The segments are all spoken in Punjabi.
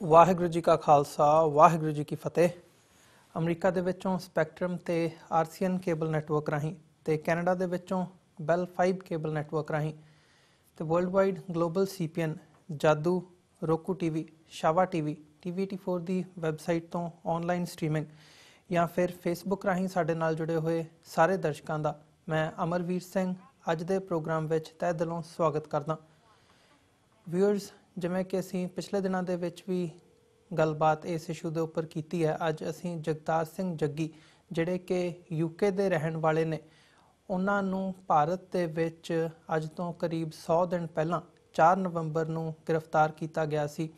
ਵਾਹਿਗੁਰੂ ਜੀ ਕਾ ਖਾਲਸਾ ਵਾਹਿਗੁਰੂ ਜੀ ਕੀ ਫਤਿਹ। ਅਮਰੀਕਾ ਦੇ ਵਿੱਚੋਂ ਸਪੈਕਟਰਮ ਤੇ ਆਰਸੀਐਨ ਕੇਬਲ ਨੈਟਵਰਕ ਰਾਹੀਂ ਤੇ ਕੈਨੇਡਾ ਦੇ ਵਿੱਚੋਂ ਬੈਲ 5 ਕੇਬਲ ਨੈਟਵਰਕ ਰਾਹੀਂ ਤੇ ਵਰਲਡ ਵਾਈਡ ਗਲੋਬਲ ਸੀਪੀਐਨ ਜਾਦੂ ਰੋਕੂ ਟੀਵੀ ਸ਼ਾਵਾ ਟੀਵੀ TV84 ਦੀ ਵੈਬਸਾਈਟ ਤੋਂ ਆਨਲਾਈਨ ਸਟ੍ਰੀਮਿੰਗ ਜਾਂ ਫਿਰ ਫੇਸਬੁੱਕ ਰਾਹੀਂ ਸਾਡੇ ਨਾਲ ਜੁੜੇ ਹੋਏ ਸਾਰੇ ਦਰਸ਼ਕਾਂ ਦਾ ਮੈਂ ਅਮਰਵੀਰ ਸਿੰਘ ਅੱਜ ਦੇ ਪ੍ਰੋਗਰਾਮ ਵਿੱਚ ਤਹਿ ਦਿਲੋਂ ਸਵਾਗਤ ਕਰਦਾ। ਵਿਊਅਰਸ, ਜਿਵੇਂ ਕਿ ਅਸੀਂ ਪਿਛਲੇ ਦਿਨਾਂ ਦੇ ਵਿੱਚ ਵੀ ਗੱਲਬਾਤ ਇਸ ਇਸ਼ੂ ਦੇ ਉੱਪਰ ਕੀਤੀ ਹੈ, ਅੱਜ ਅਸੀਂ ਜਗਤਾਰ ਸਿੰਘ ਜੱਗੀ ਜਿਹੜੇ ਕਿ UK ਦੇ ਰਹਿਣ ਵਾਲੇ ਨੇ, ਉਹਨਾਂ ਨੂੰ ਭਾਰਤ ਦੇ ਵਿੱਚ ਅੱਜ ਤੋਂ ਕਰੀਬ 100 ਦਿਨ ਪਹਿਲਾਂ 4 ਨਵੰਬਰ ਨੂੰ ਗ੍ਰਿਫਤਾਰ ਕੀਤਾ ਗਿਆ ਸੀ।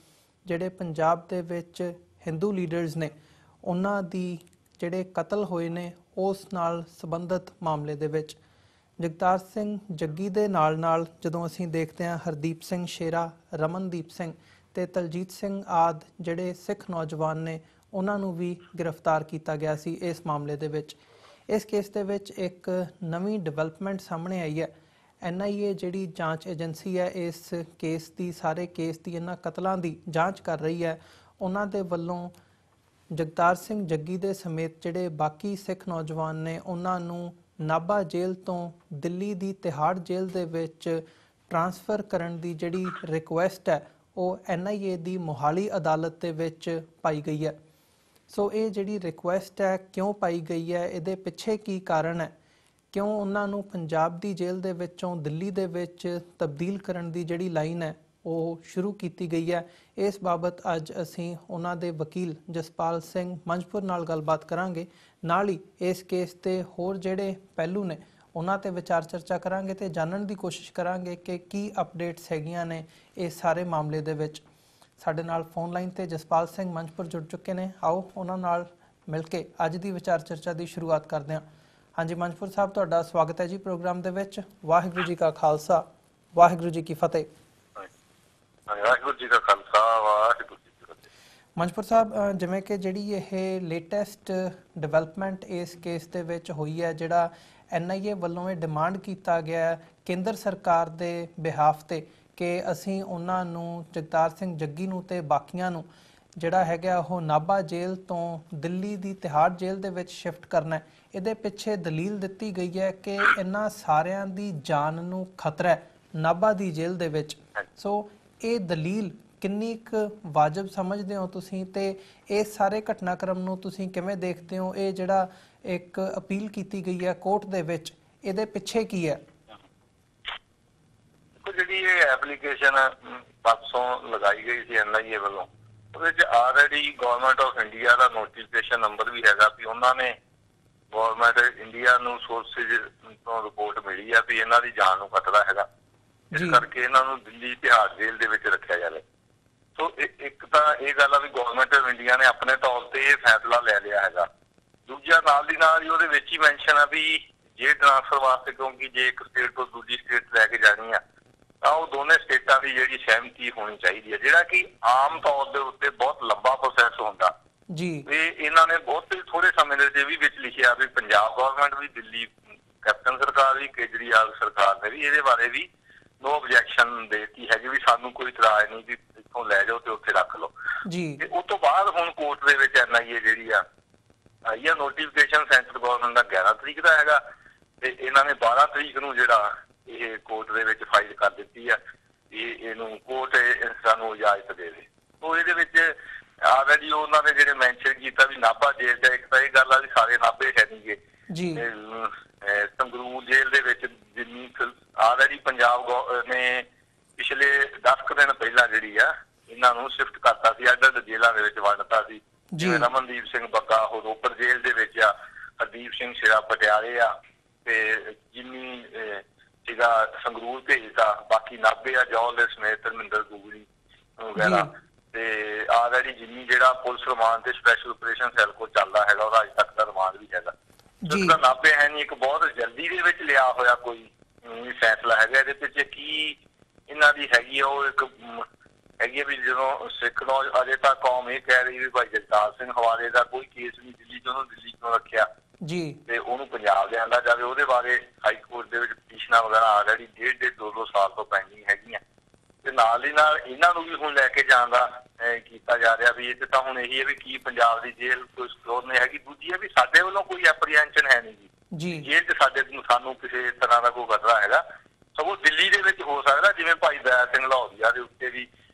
ਜਿਹੜੇ ਪੰਜਾਬ ਦੇ ਵਿੱਚ ਹਿੰਦੂ ਲੀਡਰਸ ਨੇ ਉਹਨਾਂ ਦੀ ਜਿਹੜੇ ਕਤਲ ਹੋਏ ਨੇ ਉਸ ਨਾਲ ਸੰਬੰਧਿਤ ਮਾਮਲੇ ਦੇ ਵਿੱਚ ਜਗਤਾਰ ਸਿੰਘ ਜੱਗੀ ਦੇ ਨਾਲ ਜਦੋਂ ਅਸੀਂ ਦੇਖਦੇ ਹਾਂ ਹਰਦੀਪ ਸਿੰਘ ਸ਼ੇਰਾ, ਰਮਨਦੀਪ ਸਿੰਘ ਤੇ ਤਲਜੀਤ ਸਿੰਘ ਆਦਿ ਜਿਹੜੇ ਸਿੱਖ ਨੌਜਵਾਨ ਨੇ ਉਹਨਾਂ ਨੂੰ ਵੀ ਗ੍ਰਿਫਤਾਰ ਕੀਤਾ ਗਿਆ ਸੀ ਇਸ ਮਾਮਲੇ ਦੇ ਵਿੱਚ। ਇਸ ਕੇਸ ਦੇ ਵਿੱਚ ਇੱਕ ਨਵੀਂ ਡਿਵੈਲਪਮੈਂਟ ਸਾਹਮਣੇ ਆਈ ਹੈ। NIA ਜਿਹੜੀ ਜਾਂਚ ਏਜੰਸੀ ਹੈ ਇਸ ਕੇਸ ਦੀ, ਸਾਰੇ ਕੇਸ ਦੀ, ਇਹਨਾਂ ਕਤਲਾਂ ਦੀ ਜਾਂਚ ਕਰ ਰਹੀ ਹੈ। ਉਹਨਾਂ ਦੇ ਵੱਲੋਂ ਜਗਤਾਰ ਸਿੰਘ ਜੱਗੀ ਦੇ ਸਮੇਤ ਜਿਹੜੇ ਬਾਕੀ ਸਿੱਖ ਨੌਜਵਾਨ ਨੇ ਉਹਨਾਂ ਨੂੰ ਨਾਭਾ ਜੇਲ੍ਹ ਤੋਂ ਦਿੱਲੀ ਦੀ ਤਿਹਾੜ ਜੇਲ੍ਹ ਦੇ ਵਿੱਚ ਟਰਾਂਸਫਰ ਕਰਨ ਦੀ ਜਿਹੜੀ ਰਿਕੁਐਸਟ ਹੈ ਉਹ NIA ਦੀ ਮੋਹਾਲੀ ਅਦਾਲਤ ਦੇ ਵਿੱਚ ਪਾਈ ਗਈ ਹੈ। ਸੋ ਇਹ ਜਿਹੜੀ ਰਿਕੁਐਸਟ ਹੈ ਕਿਉਂ ਪਾਈ ਗਈ ਹੈ, ਇਹਦੇ ਪਿੱਛੇ ਕੀ ਕਾਰਨ ਹੈ, ਕਿਉਂ ਉਹਨਾਂ ਨੂੰ ਪੰਜਾਬ ਦੀ ਜੇਲ੍ਹ ਦੇ ਵਿੱਚੋਂ ਦਿੱਲੀ ਦੇ ਵਿੱਚ ਤਬਦੀਲ ਕਰਨ ਦੀ ਜਿਹੜੀ ਲਾਈਨ ਹੈ ਉਹ ਸ਼ੁਰੂ ਕੀਤੀ ਗਈ ਹੈ, ਇਸ ਬਾਬਤ ਅੱਜ ਅਸੀਂ ਉਹਨਾਂ ਦੇ ਵਕੀਲ ਜਸਪਾਲ ਸਿੰਘ ਮੰਝਪੁਰ ਨਾਲ ਗੱਲਬਾਤ ਕਰਾਂਗੇ। ਨਾਲ ਹੀ ਇਸ ਕੇਸ ਦੇ ਹੋਰ ਜਿਹੜੇ ਪਹਿਲੂ ਨੇ ਉਹਨਾਂ ਤੇ ਵਿਚਾਰ ਚਰਚਾ ਕਰਾਂਗੇ ਤੇ ਜਾਣਨ ਦੀ ਕੋਸ਼ਿਸ਼ ਕਰਾਂਗੇ ਕਿ ਕੀ ਅਪਡੇਟਸ ਹੈਗੀਆਂ ਨੇ ਇਸ ਸਾਰੇ ਮਾਮਲੇ ਦੇ ਵਿੱਚ। ਸਾਡੇ ਨਾਲ ਫੋਨ ਲਾਈਨ ਤੇ ਜਸਪਾਲ ਸਿੰਘ ਮੰਝਪੁਰ ਜੁੜ ਚੁੱਕੇ ਨੇ, ਆਓ ਉਹਨਾਂ ਨਾਲ ਮਿਲ ਕੇ ਅੱਜ ਦੀ ਵਿਚਾਰ ਚਰਚਾ ਦੀ ਸ਼ੁਰੂਆਤ ਕਰਦੇ ਹਾਂ। ਹਾਂਜੀ ਮੰਝਪੁਰ ਸਾਹਿਬ, ਤੁਹਾਡਾ ਸਵਾਗਤ ਹੈ ਜੀ ਪ੍ਰੋਗਰਾਮ ਦੇ ਵਿੱਚ। ਵਾਹਿਗੁਰੂ ਜੀ ਕਾ ਖਾਲਸਾ ਵਾਹਿਗੁਰੂ ਜੀ ਕੀ ਫਤਿਹ। ਵਾਹਿਗੁਰੂ ਜੀ ਦਾ ਖਾਲਸਾ ਵਾਹਿਗੁਰੂ ਜੀ ਕੀ ਫਤਿਹ। ਮੰਝਪੁਰ ਸਾਹਿਬ, ਜਿਵੇਂ ਕਿ ਜਿਹੜੀ ਇਹ ਲੇਟੈਸਟ ਡਿਵੈਲਪਮੈਂਟ ਇਸ ਕੇਸ ਦੇ ਵਿੱਚ ਹੋਈ ਹੈ, ਜਿਹੜਾ NIA ਵੱਲੋਂ ਇਹ ਡਿਮਾਂਡ ਕੀਤਾ ਗਿਆ ਕੇਂਦਰ ਸਰਕਾਰ ਦੇ ਬਿਹਾਫ ਤੇ ਕਿ ਅਸੀਂ ਉਹਨਾਂ ਨੂੰ ਜਗਤਾਰ ਸਿੰਘ ਜੱਗੀ ਨੂੰ ਤੇ ਬਾਕੀਆਂ ਨੂੰ ਜਿਹੜਾ ਹੈਗਾ ਉਹ ਨਾਭਾ ਜੇਲ੍ਹ ਤੋਂ ਦਿੱਲੀ ਦੀ ਤਿਹਾੜ ਜੇਲ੍ਹ ਦੇ ਵਿੱਚ ਸ਼ਿਫਟ ਕਰਨਾ ਹੈ, ਇਹਦੇ ਪਿੱਛੇ ਦਲੀਲ ਦਿੱਤੀ ਗਈ ਹੈ ਕਿ ਇਹਨਾਂ ਸਾਰਿਆਂ ਦੀ ਜਾਨ ਨੂੰ ਖਤਰਾ ਹੈ ਨਾਭਾ ਦੀ ਜੇਲ੍ਹ ਦੇ ਵਿੱਚ। ਸੋ ਇਹ ਦਲੀਲ ਕਿੰਨੀ ਕੁ ਵਾਜਬ ਸਮਝਦੇ ਹੋ ਤੁਸੀਂ, ਤੇ ਇਸ ਸਾਰੇ ਘਟਨਾਕ੍ਰਮ ਨੂੰ ਤੁਸੀਂ ਕਿਵੇਂ ਦੇਖਦੇ ਹੋ? ਇਹ ਜਿਹੜਾ ਇੱਕ ਅਪੀਲ ਕੀਤੀ ਗਈ ਹੈ ਕੋਰਟ ਦੇ ਵਿੱਚ, ਇਹਦੇ ਪਿੱਛੇ ਕੀ ਹੈ? ਜਿਹੜੀ ਇਹ ਐਪਲੀਕੇਸ਼ਨ ਪਰਸੋਂ ਲਗਾਈ ਗਈ ਸੀ NIA ਵੱਲੋਂ, ਉਹਦੇ ਚ ਆਲਰੇਡੀ ਗਵਰਨਮੈਂਟ ਆਫ ਇੰਡੀਆ ਦਾ ਨੋਟੀਫਿਕੇਸ਼ਨ ਨੰਬਰ ਵੀ ਹੈਗਾ ਵੀ ਉਹਨਾਂ ਨੇ ਗਵਰਨਮੈਂਟ ਇੰਡੀਆ ਨੂੰ ਸੋਰਸਿਸ ਤੋਂ ਰਿਪੋਰਟ ਮਿਲੀ ਆ ਵੀ ਇਹਨਾਂ ਦੀ ਜਾਨ ਨੂੰ ਖਤਰਾ ਹੈਗਾ, ਇਸ ਕਰਕੇ ਇਹਨਾਂ ਨੂੰ ਦਿੱਲੀ ਤਿਹਾੜ ਜੇਲ੍ਹ ਦੇ ਵਿੱਚ ਰੱਖਿਆ ਜਾਵੇ। ਸੋ ਇੱਕ ਤਾਂ ਇਹ ਗੱਲ ਆ ਵੀ ਗਵਰਨਮੈਂਟ ਆਫ ਇੰਡੀਆ ਨੇ ਆਪਣੇ ਤੌਰ ਤੇ ਇਹ ਫੈਸਲਾ ਲੈ ਲਿਆ ਹੈਗਾ। ਦੂਜਾ ਨਾਲ ਦੀ ਨਾਲ ਹੀ ਉਹਦੇ ਵਿੱਚ ਹੀ ਮੈਂਸ਼ਨ ਆ ਵੀ ਜੇ ਟ੍ਰਾਂਸਫਰ ਵਾਸਤੇ, ਕਿਉਂਕਿ ਜੇ ਇੱਕ ਸਟੇਟ ਤੋਂ ਦੂਜੀ ਸਟੇਟ ਲੈ ਕੇ ਜਾਣੀ ਆ ਤਾਂ ਉਹ ਦੋਨੇ ਸਟੇਟਾਂ ਦੀ ਜਿਹੜੀ ਸਹਿਮਤੀ ਹੋਣੀ ਚਾਹੀਦੀ ਹੈ, ਜਿਹੜਾ ਕਿ ਆਮ ਤੌਰ ਦੇ ਉੱਤੇ ਬਹੁਤ ਲੰਬਾ ਪ੍ਰੋਸੈਸ ਹੁੰਦਾ ਜੀ। ਤੇ ਇਹਨਾਂ ਨੇ ਬਹੁਤ ਥੋੜੇ ਸਮੇਂ ਦੇ ਵਿੱਚ ਲਿਖਿਆ ਵੀ ਪੰਜਾਬ ਗਵਰਨਮੈਂਟ ਵੀ, ਦਿੱਲੀ ਕੈਪਟਨ ਸਰਕਾਰ ਵੀ, ਕੇਜਰੀਵਾਲ ਸਰਕਾਰ ਨੇ ਵੀ ਇਹਦੇ ਬਾਰੇ ਵੀ ਨੋ ਆਬਜੈਕਸ਼ਨ ਦੇਤੀ ਹੈਗੀ ਵੀ ਸਾਨੂੰ ਕੋਈ ਇਤਰਾਜ਼ ਨਹੀਂ ਵੀ ਇੱਥੋਂ ਲੈ ਜਾਓ ਤੇ ਉੱਥੇ ਰੱਖ ਲਓ ਜੀ। ਤੇ ਉਸ ਤੋਂ ਬਾਅਦ ਹੁਣ ਕੋਰਟ ਦੇ ਵਿੱਚ NIA ਜਿਹੜੀ ਆ ਆਈ ਆ ਨੋਟੀਫਿਕੇਸ਼ਨ ਸੈਂਟਰ ਗਵਰਨਮੈਂਟ ਦਾ 11 ਤਰੀਕ ਦਾ ਹੈਗਾ ਤੇ ਇਹਨਾਂ ਨੇ 12 ਤਰੀਕ ਨੂੰ ਜਿਹੜਾ ਇਹ ਕੋਰਟ ਦੇ ਵਿੱਚ ਫਾਈਲ ਕਰ ਦਿੱਤੀ ਆ ਇਹਨੂੰ ਕੋਰਟ ਸਾਨੂੰ ਇਜਾਜ਼ਤ ਦੇ ਦੇ। ਸੋ ਇਹਦੇ ਵਿੱਚ ਆਲਰੇਡੀ ਉਹਨਾਂ ਨੇ ਜਿਹੜੇ ਮੈਂਸ਼ਨ ਕੀਤਾ ਵੀ ਨਾਭਾ ਜੇਲ੍ਹ ਦਾ, ਇੱਕ ਤਾਂ ਇਹ ਗੱਲ ਆ ਵੀ ਸਾਰੇ ਨਾਭੇ ਹੈ ਨੀਗੇ ਜੀ। ਸੰਗਰੂਰ ਜੇਲ੍ਹ ਦੇ ਵਿੱਚ ਜਿੰਨੀ ਆਲਰੇਡੀ ਪੰਜਾਬ ਨੇ ਪਿਛਲੇ 10 ਕੁ ਦਿਨ ਪਹਿਲਾਂ ਜਿਹੜੀ ਆ ਇਹਨਾਂ ਨੂੰ ਸ਼ਿਫਟ ਕਰਤਾ ਸੀ, ਅੱਡ ਅੱਡ ਜੇਲ੍ਹਾਂ ਦੇ ਵਿੱਚ ਵੰਡਤਾ ਸੀ। ਜਿਵੇਂ ਰਮਨਦੀਪ ਸਿੰਘ ਬੱਗਾ ਉਹ ਰੋਪੜ ਜੇਲ੍ਹ ਦੇ ਵਿੱਚ ਆ, ਹਰਦੀਪ ਸਿੰਘ ਸ਼ੇਰਾ ਪਟਿਆਲੇ ਆ, ਤੇ ਜਿੰਨੀ ਸੀਗਾ ਸੰਗਰੂਰ ਭੇਜਤਾ, ਬਾਕੀ ਨਾਭੇ ਆ ਜੌਹਲ ਦੇ ਸਮੇਤ ਧਰਮਿੰਦਰ ਗੋਗੜੀ ਵਗੈਰਾ। ਤੇ ਆਲਰੇਡੀ ਜਿੰਨੀ ਜਿਹੜਾ ਪੁਲਿਸ ਰਿਮਾਂਡ ਤੇ ਸਪੈਸ਼ਲ ਆਪਰੇਸ਼ਨ ਸੈੱਲ ਕੋਲ ਚੱਲਦਾ ਹੈਗਾ ਉਹਦਾ ਅੱਜ ਤੱਕ ਦਾ ਰਿਮਾਂਡ ਵੀ ਹੈਗਾ। ਜਿਸਦਾ ਨਾਭੇ ਹੈ ਨਹੀਂ, ਇੱਕ ਬਹੁਤ ਜਲਦੀ ਦੇ ਵਿੱਚ ਲਿਆ ਹੋਇਆ ਕੋਈ ਫੈਸਲਾ ਹੈਗਾ। ਇਹਦੇ ਪਿੱਛੇ ਕੀ ਇਹਨਾਂ ਦੀ ਹੈਗੀ ਆ, ਉਹ ਇੱਕ ਹੈਗੀ ਆ ਵੀ ਜਦੋਂ ਸਿੱਖ ਨੌਜ ਅਜੇ ਤੱਕ ਕੌਮ ਇਹ ਕਹਿ ਰਹੀ ਵੀ ਭਾਈ ਜਗਤਾਰ ਸਿੰਘ ਹਵਾਲੇ ਦਾ ਕੋਈ ਕੇਸ ਨਹੀਂ ਦਿੱਲੀ ਚ, ਉਹਨੂੰ ਦਿੱਲੀ ਕਿਉਂ ਰੱਖਿਆ ਜੀ ਤੇ ਉਹਨੂੰ ਪੰਜਾਬ ਲਿਆਂਦਾ ਜਾਵੇ। ਉਹਦੇ ਬਾਰੇ ਹਾਈ ਕੋਰਟ ਦੇ ਵਿੱਚ ਪਟੀਸ਼ਨਾਂ ਵਗੈਰਾ ਆਲਰੇਡੀ 1.5-2 ਸਾਲ ਤੋਂ ਪੈਂਡਿੰਗ ਹੈਗੀਆਂ। ਤੇ ਨਾਲ ਹੀ ਨਾਲ ਇਹਨਾਂ ਨੂੰ ਵੀ ਹੁਣ ਲੈ ਕੇ ਜਾਣ ਦਾ ਕੀਤਾ ਜਾ ਰਿਹਾ ਵੀ ਇਹ ਤਾਂ ਹੁਣ ਇਹੀ ਹੈ ਵੀ ਕੀ ਪੰਜਾਬ ਦੀ ਜੇਲ੍ਹ ਕੋਈ ਸਿਕਿਉਰ ਨਹੀਂ ਹੈਗੀ। ਦੂਜੀ ਹੈ ਵੀ ਸਾਡੇ ਵੱਲੋਂ ਕੋਈ ਐਪਰੀਹੈਂਸ਼ਨ ਹੈ ਨਹੀਂ ਜੀ ਜੇਲ੍ਹ 'ਚ ਸਾਨੂੰ ਕਿਸੇ ਤਰ੍ਹਾਂ ਦਾ ਕੋਈ ਖਤਰਾ ਹੈਗਾ। ਸਗੋਂ ਦਿੱਲੀ ਦੇ ਵਿੱਚ ਹੋ ਸਕਦਾ ਜਿਵੇਂ ਭਾਈ ਦਇਆ ਸਿੰਘ ਲਾਹੌਰੀਆ ਦੇ ਉੱਤੇ ਵੀ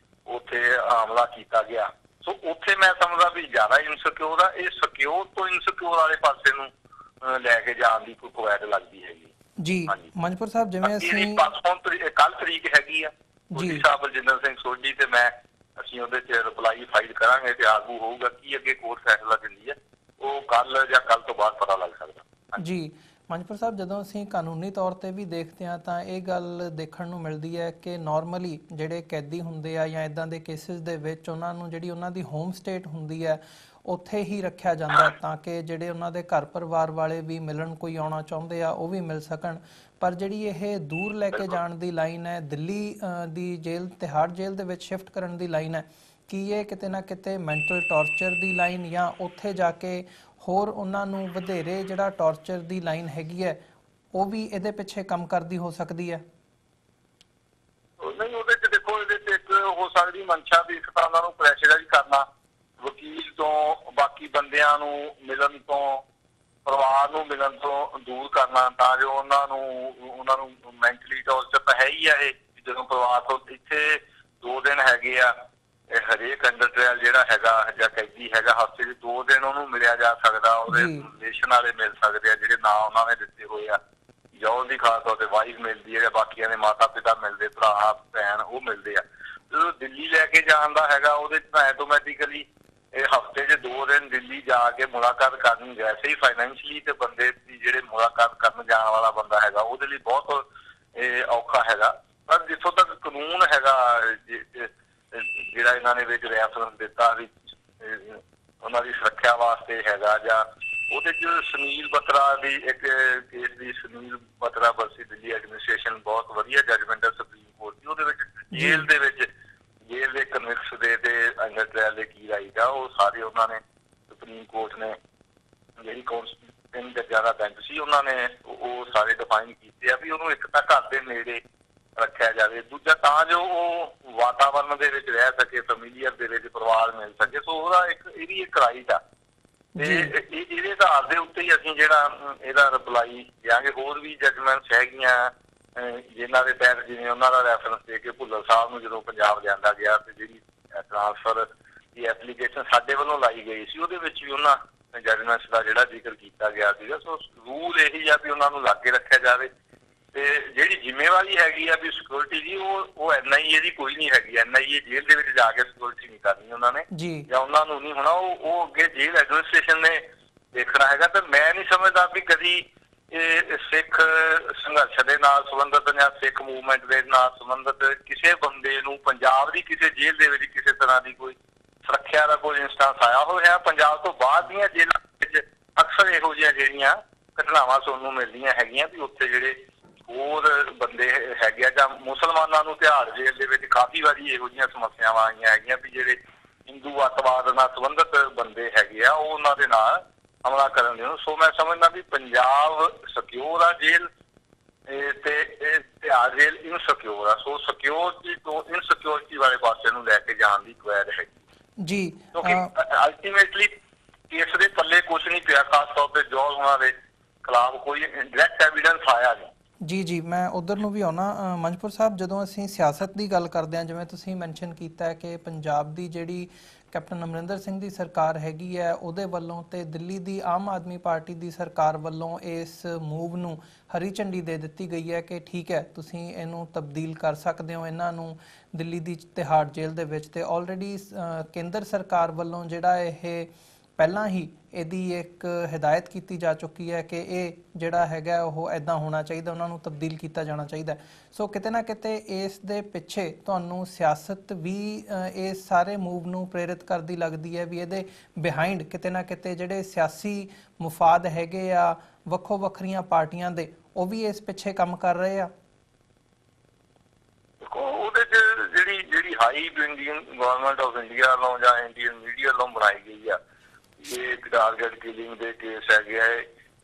ਉੱਥੇ ਹਮਲਾ ਕੀਤਾ ਗਿਆ, ਸੋ ਉੱਥੇ ਮੈਂ ਸਮਝਦਾ ਵੀ ਜ਼ਿਆਦਾ ਇਨਸਿਕਿਉਰ ਆ। ਇਹ ਸਿਕਿਉਰ ਤੋਂ ਇਨਸਿਕਿਉਰ ਵਾਲੇ ਪਾਸੇ ਨੂੰ ਲੈ ਕੇ ਜਾਣ ਦੀ ਕੋਈ ਕਵਾਇਦ ਲੱਗਦੀ ਹੈਗੀ ਜੀ। ਮੰਜਪੁਰ ਸਾਹਿਬ ਜਿਵੇਂ ਅਸੀਂ ਕੱਲ ਤਰੀਕ ਹੈਗੀ ਆ ਜੀ ਸਾਹਿਬ ਬਲਜਿੰਦਰ ਸਿੰਘ ਸੋਢੀ ਤੇ ਮੈਂ ਅਸੀਂ ਉਹਦੇ 'ਚ ਰਿਪਲਾਈ ਫਾਈਲ ਕਰਾਂਗੇ ਤੇ ਆਗੂ ਹੋਊਗਾ ਕੀ ਅੱਗੇ ਕੋਰਟ ਫੈਸਲਾ ਦਿੰਦੀ ਹੈ ਉਹ ਕੱਲ ਜਾਂ ਕੱਲ ਤੋਂ ਬਾਅਦ ਪਤਾ ਲੱਗ ਸਕਦਾ ਜੀ। ਮੰਜਪੁਰ ਸਾਹਿਬ ਜਦੋਂ ਅਸੀਂ ਕਾਨੂੰਨੀ ਤੌਰ ਤੇ ਵੀ ਦੇਖਦੇ ਹਾਂ ਤਾਂ ਇਹ ਗੱਲ ਦੇਖਣ ਨੂੰ ਮਿਲਦੀ ਹੈ ਕਿ ਨਾਰਮਲੀ ਜਿਹੜੇ ਕੈਦੀ ਹੁੰਦੇ ਆ ਜਾਂ ਇਦਾਂ ਦੇ ਕੇਸਿਸ ਦੇ ਵਿੱਚ ਉਹਨਾਂ ਨੂੰ ਜਿਹੜੀ ਉਹਨਾਂ ਦੀ ਹੋਮ ਸਟੇਟ ਹੁੰਦੀ ਹੈ ਉੱਥੇ ਹੀ ਰੱਖਿਆ ਜਾਂਦਾ ਤਾਂ ਕਿ ਜਿਹੜੇ ਉਹਨਾਂ ਦੇ ਘਰ ਪਰਿਵਾਰ ਵਾਲੇ ਵੀ ਮਿਲਣ ਕੋਈ ਆਉਣਾ ਚਾਹੁੰਦੇ ਆ ਉਹ ਵੀ ਮਿਲ ਸਕਣ। ਪਰ ਜਿਹੜੀ ਇਹ ਦੂਰ ਲੈ ਕੇ ਜਾਣ ਦੀ ਲਾਈਨ ਹੈ ਦਿੱਲੀ ਦੀ ਜੇਲ੍ਹ ਤਿਹਾੜ ਜੇਲ੍ਹ ਦੇ ਵਿੱਚ ਸ਼ਿਫਟ ਕਰਨ ਦੀ ਲਾਈਨ ਹੈ, ਕੀ ਇਹ ਕਿਤੇ ਨਾ ਕਿਤੇ ਮੈਂਟਲ ਟੌਰਚਰ ਦੀ ਲਾਈਨ ਜਾਂ ਉੱਥੇ ਜਾ ਕੇ ਹੋਰ ਉਹਨਾਂ ਨੂੰ ਵਧੇਰੇ ਜਿਹੜਾ ਟੌਰਚਰ ਦੀ ਲਾਈਨ ਹੈਗੀ ਹੈ ਉਹ ਵੀ ਇਹਦੇ ਪਿੱਛੇ ਕੰਮ ਕਰਦੀ ਹੋ ਸਕਦੀ ਹੈ? ਨਹੀਂ, ਉਹਦੇ 'ਚ ਦੇਖੋ ਇਹਦੇ 'ਚ ਇੱਕ ਹੋ ਸਕਦੀ ਮਨਸ਼ਾ ਵੀ ਇੱਕ ਤਾਂ ਉਹਨਾਂ ਨੂੰ ਪ੍ਰੈਸ਼ਰਾਈਜ਼ ਕਰਨਾ, ਵਕੀਲ ਤੋਂ ਬਾਕੀ ਬੰਦਿਆਂ ਨੂੰ ਮਿਲਣ ਤੋਂ ਪਰਿਵਾਰ ਨੂੰ ਮਿਲਣ ਤੋਂ ਦੂਰ ਕਰਨਾ ਤਾਂ ਜੋ ਉਹਨਾਂ ਨੂੰ ਮੈਂਟਲੀ ਟੌਰਚਰ ਤਾਂ ਹੈ ਹੀ ਆ। ਇਹ ਜਦੋਂ ਪਰਿਵਾਰ ਤੋਂ ਇੱਥੇ 2 ਦਿਨ ਹੈਗੇ ਆ ਹਰੇਕ ਅੰਡਰ ਟ੍ਰਾਇਲ ਜਿਹੜਾ ਹੈਗਾ ਜਾਂ ਕੈਦੀ ਹੈਗਾ ਹਫ਼ਤੇ 'ਚ 2 ਦਿਨ ਉਹਨੂੰ ਮਿਲਿਆ ਜਾ ਸਕਦਾ, ਉਹਦੇ ਰਿਲੇਸ਼ਨ ਵਾਲੇ ਮਿਲ ਸਕਦੇ ਆ ਜਿਹੜੇ ਨਾਂ ਉਹਨਾਂ ਨੇ ਦਿੱਤੇ ਹੋਏ ਆ ਜਾਂ ਉਹਦੀ ਖਾਸ ਤੌਰ ਤੇ ਵਾਈਫ ਮਿਲਦੀ ਹੈ ਜਾਂ ਬਾਕੀਆਂ ਦੇ ਮਾਤਾ ਪਿਤਾ ਮਿਲਦੇ, ਭਰਾ ਭੈਣ ਉਹ ਮਿਲਦੇ ਆ। ਜਦੋਂ ਦਿੱਲੀ ਲੈ ਕੇ ਜਾਣ ਦਾ ਹੈਗਾ ਉਹਦੇ 'ਚ ਤਾਂ ਐਟੋਮੈਟਿਕਲੀ ਇਹ ਹਫ਼ਤੇ 'ਚ 2 ਦਿਨ ਦਿੱਲੀ ਜਾ ਕੇ ਮੁਲਾਕਾਤ ਕਰਨੀ ਵੈਸੇ ਹੀ ਫਾਈਨੈਂਸ਼ਲੀ ਤੇ ਬੰਦੇ ਦੀ ਜਿਹੜੇ ਮੁਲਾਕਾਤ ਕਰਨ ਜਾਣ ਵਾਲਾ ਬੰਦਾ ਹੈਗਾ ਉਹਦੇ ਲਈ ਬਹੁਤ ਔਖਾ ਹੈਗਾ। ਪਰ ਜਿੱਥੋਂ ਤੱਕ ਕਾਨੂੰਨ ਹੈਗਾ ਜਿਹੜਾ ਇਹਨਾਂ ਨੇ ਵਿੱਚ ਰੈਫਰੈਂਸ ਦਿੱਤਾ ਵੀ ਉਹਨਾਂ ਦੀ ਸੁਰੱਖਿਆ ਵਾਸਤੇ ਹੈਗਾ ਜਾਂ ਉਹਦੇ 'ਚ ਸੁਨੀਲ ਬਤਰਾ ਦੀ ਇੱਕ ਕੇਸ ਦੀ ਸੁਨੀਲ ਬਤਰਾ ਵਰਸੀ ਦਿੱਲੀ ਐਡਮਿਨਿਸਟ੍ਰੇਸ਼ਨ ਬਹੁਤ ਵਧੀਆ ਜੱਜਮੈਂਟ ਹੈ ਸੁਪਰੀਮ ਕੋਰਟ ਦੀ। ਉਹਦੇ ਵਿੱਚ ਜੇਲ੍ਹ ਦੇ ਕਨਵਿਕਸ ਦੇ ਤੇ ਅੰਡਰ ਟ੍ਰਾਇਲ ਦੇ ਕੀ ਰਾਈਟ ਆ ਉਹ ਸਾਰੇ ਉਹਨਾਂ ਨੇ ਸੁਪਰੀਮ ਕੋਰਟ ਨੇ ਜਿਹੜੀ 3 ਜੱਜਾਂ ਦਾ ਬੈਂਚ ਸੀ ਉਹਨਾਂ ਨੇ ਉਹ ਸਾਰੇ ਡਿਫਾਈਨ ਕੀਤੇ ਆ ਵੀ ਉਹਨੂੰ ਇੱਕ ਤਾਂ ਘਰ ਦੇ ਨੇੜੇ ਰੱਖਿਆ ਜਾਵੇ, ਦੂਜਾ ਤਾਂ ਜੋ ਉਹ ਵਾਤਾਵਰਨ ਦੇ ਵਿੱਚ ਰਹਿ ਸਕੇ, ਫੈਮਿਲੀਅਰ ਦੇ ਵਿੱਚ ਪਰਿਵਾਰ ਮਿਲ ਸਕੇ। ਸੋ ਉਹਦਾ ਇਹਦੀ ਇੱਕ ਰਾਈਟ ਆ ਤੇ ਇਹਦੇ ਆਧਾਰ ਦੇ ਉੱਤੇ ਹੀ ਅਸੀਂ ਜਿਹੜਾ ਇਹਦਾ ਰਿਪਲਾਈ ਦਿਆਂਗੇ। ਹੋਰ ਵੀ ਜੱਜਮੈਂਟਸ ਹੈਗੀਆਂ ਜਿਨ੍ਹਾਂ ਦੇ ਤਹਿਤ ਜਿਵੇਂ ਉਹਨਾਂ ਦਾ ਰੈਫਰੈਂਸ ਦੇ ਕੇ ਭੁੱਲਰ ਸਾਹਿਬ ਨੂੰ ਜਦੋਂ ਪੰਜਾਬ ਲਿਆਂਦਾ ਗਿਆ ਤੇ ਜਿਹੜੀ ਟ੍ਰਾਂਸਫਰ ਦੀ ਐਪਲੀਕੇਸ਼ਨ ਸਾਡੇ ਵੱਲੋਂ ਲਾਈ ਗਈ ਸੀ ਉਹਦੇ ਵਿੱਚ ਵੀ ਉਹਨਾਂ ਜੱਜਮੈਂਟਸ ਦਾ ਜਿਹੜਾ ਜ਼ਿਕਰ ਕੀਤਾ ਗਿਆ ਸੀਗਾ। ਸੋ ਰੂਲ ਇਹੀ ਆ ਵੀ ਉਹਨਾਂ ਨੂੰ ਲਾਗੇ ਰੱਖਿਆ ਜਾਵੇ ਤੇ ਜਿਹੜੀ ਜ਼ਿੰਮੇਵਾਰੀ ਹੈਗੀ ਆ ਵੀ ਸਿਕਿਉਰਿਟੀ ਦੀ ਉਹ NIA ਦੀ ਕੋਈ ਨਹੀਂ ਹੈਗੀ। NIA ਜੇਲ੍ਹ ਦੇ ਵਿੱਚ ਜਾ ਕੇ ਸਿਕਿਉਰਿਟੀ ਨਹੀਂ ਕਰਨੀ ਉਹਨਾਂ ਨੇ ਜਾਂ ਉਹਨਾਂ ਨੂੰ ਨਹੀਂ ਹੋਣਾ, ਉਹ ਅੱਗੇ ਜੇਲ੍ਹ ਐਡਮਿਨਿਸਟ੍ਰੇਸ਼ਨ ਨੇ ਦੇਖਣਾ ਹੈਗਾ। ਤੇ ਮੈਂ ਨਹੀਂ ਸਮਝਦਾ ਵੀ ਕਦੀ ਇਹ ਸਿੱਖ ਸੰਘਰਸ਼ ਦੇ ਨਾਲ ਸੰਬੰਧਿਤ ਜਾਂ ਸਿੱਖ ਮੂਵਮੈਂਟ ਦੇ ਨਾਲ ਸੰਬੰਧਿਤ ਕਿਸੇ ਬੰਦੇ ਨੂੰ ਪੰਜਾਬ ਦੀ ਕਿਸੇ ਜੇਲ੍ਹ ਦੇ ਵਿੱਚ ਕਿਸੇ ਤਰ੍ਹਾਂ ਦੀ ਕੋਈ ਸੁਰੱਖਿਆ ਦਾ ਕੋਈ ਇੰਸਟੈਂਸ ਆਇਆ ਹੋਇਆ। ਪੰਜਾਬ ਤੋਂ ਬਾਅਦ ਦੀਆਂ ਜੇਲ੍ਹਾਂ ਵਿੱਚ ਅਕਸਰ ਇਹੋ ਜਿਹੀਆਂ ਜਿਹੜੀਆਂ ਘਟਨਾਵਾਂ ਸੁਣਨ ਨੂੰ ਮਿਲਦੀਆਂ ਹੈਗੀਆਂ ਵੀ ਉੱਥੇ ਜਿਹੜੇ ਹੋਰ ਬੰਦੇ ਹੈਗੇ ਆ ਜਾਂ ਮੁਸਲਮਾਨਾਂ ਨੂੰ ਤਿਹਾੜ ਜੇਲ੍ਹ ਦੇ ਵਿੱਚ ਕਾਫੀ ਵਾਰੀ ਇਹੋ ਜਿਹੀਆਂ ਸਮੱਸਿਆਵਾਂ ਆਈਆਂ ਹੈਗੀਆਂ ਵੀ ਜਿਹੜੇ ਹਿੰਦੂ ਅੱਤਵਾਦ ਨਾਲ ਸੰਬੰਧਿਤ ਬੰਦੇ ਹੈਗੇ ਆ ਉਹ ਉਹਨਾਂ ਦੇ ਨਾਲ ਹਮਲਾ ਕਰਨ ਦੇ। ਸੋ ਮੈਂ ਸਮਝਦਾ ਵੀ ਪੰਜਾਬ ਸਿਕਿਉਰ ਆ ਜੇਲ੍ਹ ਤੇ ਤਿਹਾੜ ਜੇਲ੍ਹ ਇਨਸਿਕਿਉਰ ਆ। ਸੋ ਸਿਕਿਉਰਿਟੀ ਤੋਂ ਇਨਸਿਕਿਉਰਿਟੀ ਵਾਲੇ ਪਾਸੇ ਨੂੰ ਲੈ ਕੇ ਜਾਣ ਦੀ ਕਵਾਇਦ ਹੈਗੀ ਜੀ, ਕਿਉਂਕਿ ਅਲਟੀਮੇਟਲੀ ਕੇਸ ਦੇ ਪੱਲੇ ਕੁਛ ਨਹੀਂ ਪਿਆ, ਖਾਸ ਤੌਰ ਤੇ ਜੋਲ ਉਹਨਾਂ ਦੇ ਖਿਲਾਫ ਕੋਈ ਡਾਇਰੈਕਟ ਐਵੀਡੈਂਸ ਆਇਆ ਨਹੀਂ। ਜੀ ਮੈਂ ਉਧਰ ਨੂੰ ਵੀ ਆਉਣਾ। ਮੰਜਪੁਰ ਸਾਹਿਬ ਜਦੋਂ ਅਸੀਂ ਸਿਆਸਤ ਦੀ ਗੱਲ ਕਰਦੇ ਹਾਂ ਜਿਵੇਂ ਤੁਸੀਂ ਮੈਂਸ਼ਨ ਕੀਤਾ ਕਿ ਪੰਜਾਬ ਦੀ ਜਿਹੜੀ ਕੈਪਟਨ ਅਮਰਿੰਦਰ ਸਿੰਘ ਦੀ ਸਰਕਾਰ ਹੈਗੀ ਹੈ ਉਹਦੇ ਵੱਲੋਂ ਤੇ ਦਿੱਲੀ ਦੀ ਆਮ ਆਦਮੀ ਪਾਰਟੀ ਦੀ ਸਰਕਾਰ ਵੱਲੋਂ ਇਸ ਮੂਵ ਨੂੰ ਹਰੀ ਝੰਡੀ ਦੇ ਦਿੱਤੀ ਗਈ ਹੈ ਕਿ ਠੀਕ ਹੈ ਤੁਸੀਂ ਇਹਨੂੰ ਤਬਦੀਲ ਕਰ ਸਕਦੇ ਹੋ ਇਹਨਾਂ ਨੂੰ ਦਿੱਲੀ ਦੀ ਤਿਹਾੜ ਜੇਲ੍ਹ ਦੇ ਵਿੱਚ। ਤੇ ਆਲਰੇਡੀ ਕੇਂਦਰ ਸਰਕਾਰ ਵੱਲੋਂ ਜਿਹੜਾ ਇਹ ਪਹਿਲਾਂ ਹੀ ਇਹਦੀ ਇੱਕ ਹਦਾਇਤ ਕੀਤੀ ਜਾ ਚੁੱਕੀ ਹੈ ਕਿ ਇਹ ਜਿਹੜਾ ਹੈਗਾ ਉਹ ਇੱਦਾਂ ਹੋਣਾ ਚਾਹੀਦਾ, ਉਹਨਾਂ ਨੂੰ ਤਬਦੀਲ ਕੀਤਾ ਜਾਣਾ ਚਾਹੀਦਾ। ਸੋ ਕਿਤੇ ਨਾ ਕਿਤੇ ਇਸ ਦੇ ਪਿੱਛੇ ਤੁਹਾਨੂੰ ਸਿਆਸਤ ਵੀ ਇਸ ਸਾਰੇ ਮੂਵ ਨੂੰ ਪ੍ਰੇਰਿਤ ਕਰਦੀ ਲੱਗਦੀ ਹੈ ਵੀ ਇਹਦੇ ਬਿਹਾਈਂਡ ਕਿਤੇ ਨਾ ਕਿਤੇ ਜਿਹੜੇ ਸਿਆਸੀ ਮੁਫਾਦ ਹੈਗੇ ਆ ਵੱਖੋ ਵੱਖਰੀਆਂ ਪਾਰਟੀਆਂ ਦੇ ਉਹ ਵੀ ਇਸ ਪਿੱਛੇ ਕੰਮ ਕਰ ਰਹੇ ਆ। ਉਹਦੇ 'ਚ ਜਿਹੜੀ high Indian government of India ਵੱਲੋਂ ਜਾਂ ਇੰਡੀਅਨ ਮੀਡੀਆ ਵੱਲੋਂ ਬਣਾਈ ਗਈ ਆ ਇਹ ਟਾਰਗੇਟ ਕਿਲਿੰਗ ਦੇ ਕੇਸ ਹੈਗੇ ਆ,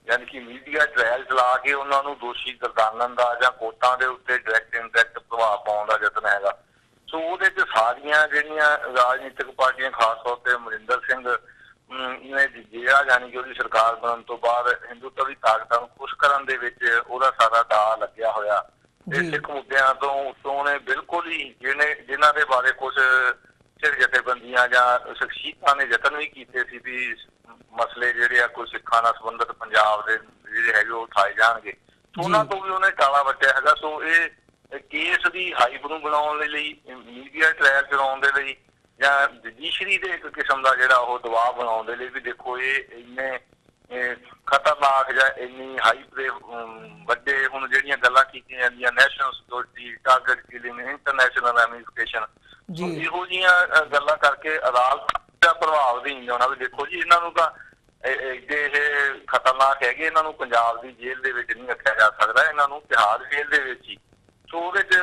ਯਾਨੀ ਕਿ ਮੀਡੀਆ ਟ੍ਰਾਇਲ ਚਲਾ ਕੇ ਉਹਨਾਂ ਨੂੰ ਦੋਸ਼ੀ ਗਰਦਾਨਣ ਦਾ ਜਾਂ ਕੋਰਟਾਂ ਦੇ ਉੱਤੇ ਡਾਇਰੈਕਟ ਇਨਡਾਇਰੈਕਟ ਪ੍ਰਭਾਵ ਪਾਉਣ ਦਾ ਯਤਨ ਹੈਗਾ। ਸੋ ਉਹਦੇ 'ਚ ਸਾਰੀਆਂ ਜਿਹੜੀਆਂ ਰਾਜਨੀਤਿਕ ਪਾਰਟੀਆਂ, ਖਾਸ ਤੌਰ ਤੇ ਅਮਰਿੰਦਰ ਸਿੰਘ ਨੇ ਜਿਹੜਾ ਜਾਣੀ ਕਿ ਉਹਦੀ ਸਰਕਾਰ ਬਣਨ ਤੋਂ ਬਾਅਦ ਹਿੰਦੂਤਵੀ ਤਾਕਤਾਂ ਨੂੰ ਖੁਸ਼ ਕਰਨ ਦੇ ਵਿੱਚ ਉਹਦਾ ਸਾਰਾ ਦਾਅ ਲੱਗਿਆ ਹੋਇਆ ਤੇ ਸਿੱਖ ਮੁੱਦਿਆਂ ਤੋਂ ਉੱਤੋਂ ਉਹਨੇ ਬਿਲਕੁਲ ਹੀ ਜਿਨ੍ਹਾਂ ਦੇ ਬਾਰੇ ਕੁਝ ਸਿਰ ਜਥੇਬੰਦੀਆਂ ਜਾਂ ਸ਼ਖਸੀਅਤਾਂ ਨੇ ਯਤਨ ਵੀ ਕੀਤੇ ਸੀ ਵੀ ਮਸਲੇ ਜਿਹੜੇ ਆ ਕੋਈ ਸਿੱਖਾਂ ਨਾਲ ਸੰਬੰਧਿਤ ਪੰਜਾਬ ਦੇ ਜਿਹੜੇ ਹੈਗੇ ਉਹ ਉਠਾਏ ਜਾਣਗੇ, ਉਹਨਾਂ ਤੋਂ ਵੀ ਉਹਨੇ ਟਾਲਾ ਵੱਟਿਆ ਹੈਗਾ। ਸੋ ਇਹ ਕੇਸ ਦੀ ਹਾਈਪ ਨੂੰ ਬਣਾਉਣ ਦੇ ਲਈ, ਮੀਡੀਆ ਟ੍ਰਾਇਲ ਚਲਾਉਣ ਦੇ ਲਈ, ਜਾਂ ਜੁਡੀਸ਼ਰੀ ਦੇ ਇੱਕ ਕਿਸਮ ਦਾ ਜਿਹੜਾ ਉਹ ਦਬਾਅ ਬਣਾਉਣ ਦੇ ਲਈ ਵੀ ਦੇਖੋ ਇਹ ਇੰਨੇ ਖਤਰਨਾਕ ਜਾਂ ਇੰਨੀ ਹਾਈਪ ਦੇ ਵੱਡੇ ਹੁਣ ਜਿਹੜੀਆਂ ਗੱਲਾਂ ਕੀਤੀਆਂ ਜਾਂਦੀਆਂ, national security, target killing, international ਐਮਨੀਫਿਕੇਸ਼ਨ, ਇਹੋ ਜਿਹੀਆਂ ਗੱਲਾਂ ਕਰਕੇ ਅਦਾਲਤ ਦਾ ਪ੍ਰਭਾਵ ਨਹੀਂ ਆਉਣਾ ਵੀ ਦੇਖੋ ਜੀ ਇਹਨਾਂ ਨੂੰ ਤਾਂ ਇਹ ਖਤਰਨਾਕ ਹੈਗੇ, ਇਹਨਾਂ ਨੂੰ ਪੰਜਾਬ ਦੀ ਜੇਲ੍ਹ ਦੇ ਵਿੱਚ ਨਹੀਂ ਰੱਖਿਆ ਜਾ ਸਕਦਾ, ਇਹਨਾਂ ਨੂੰ ਤਿਹਾੜ ਜੇਲ੍ਹ ਦੇ ਵਿੱਚ ਹੀ। ਸੋ ਉਹਦੇ 'ਚ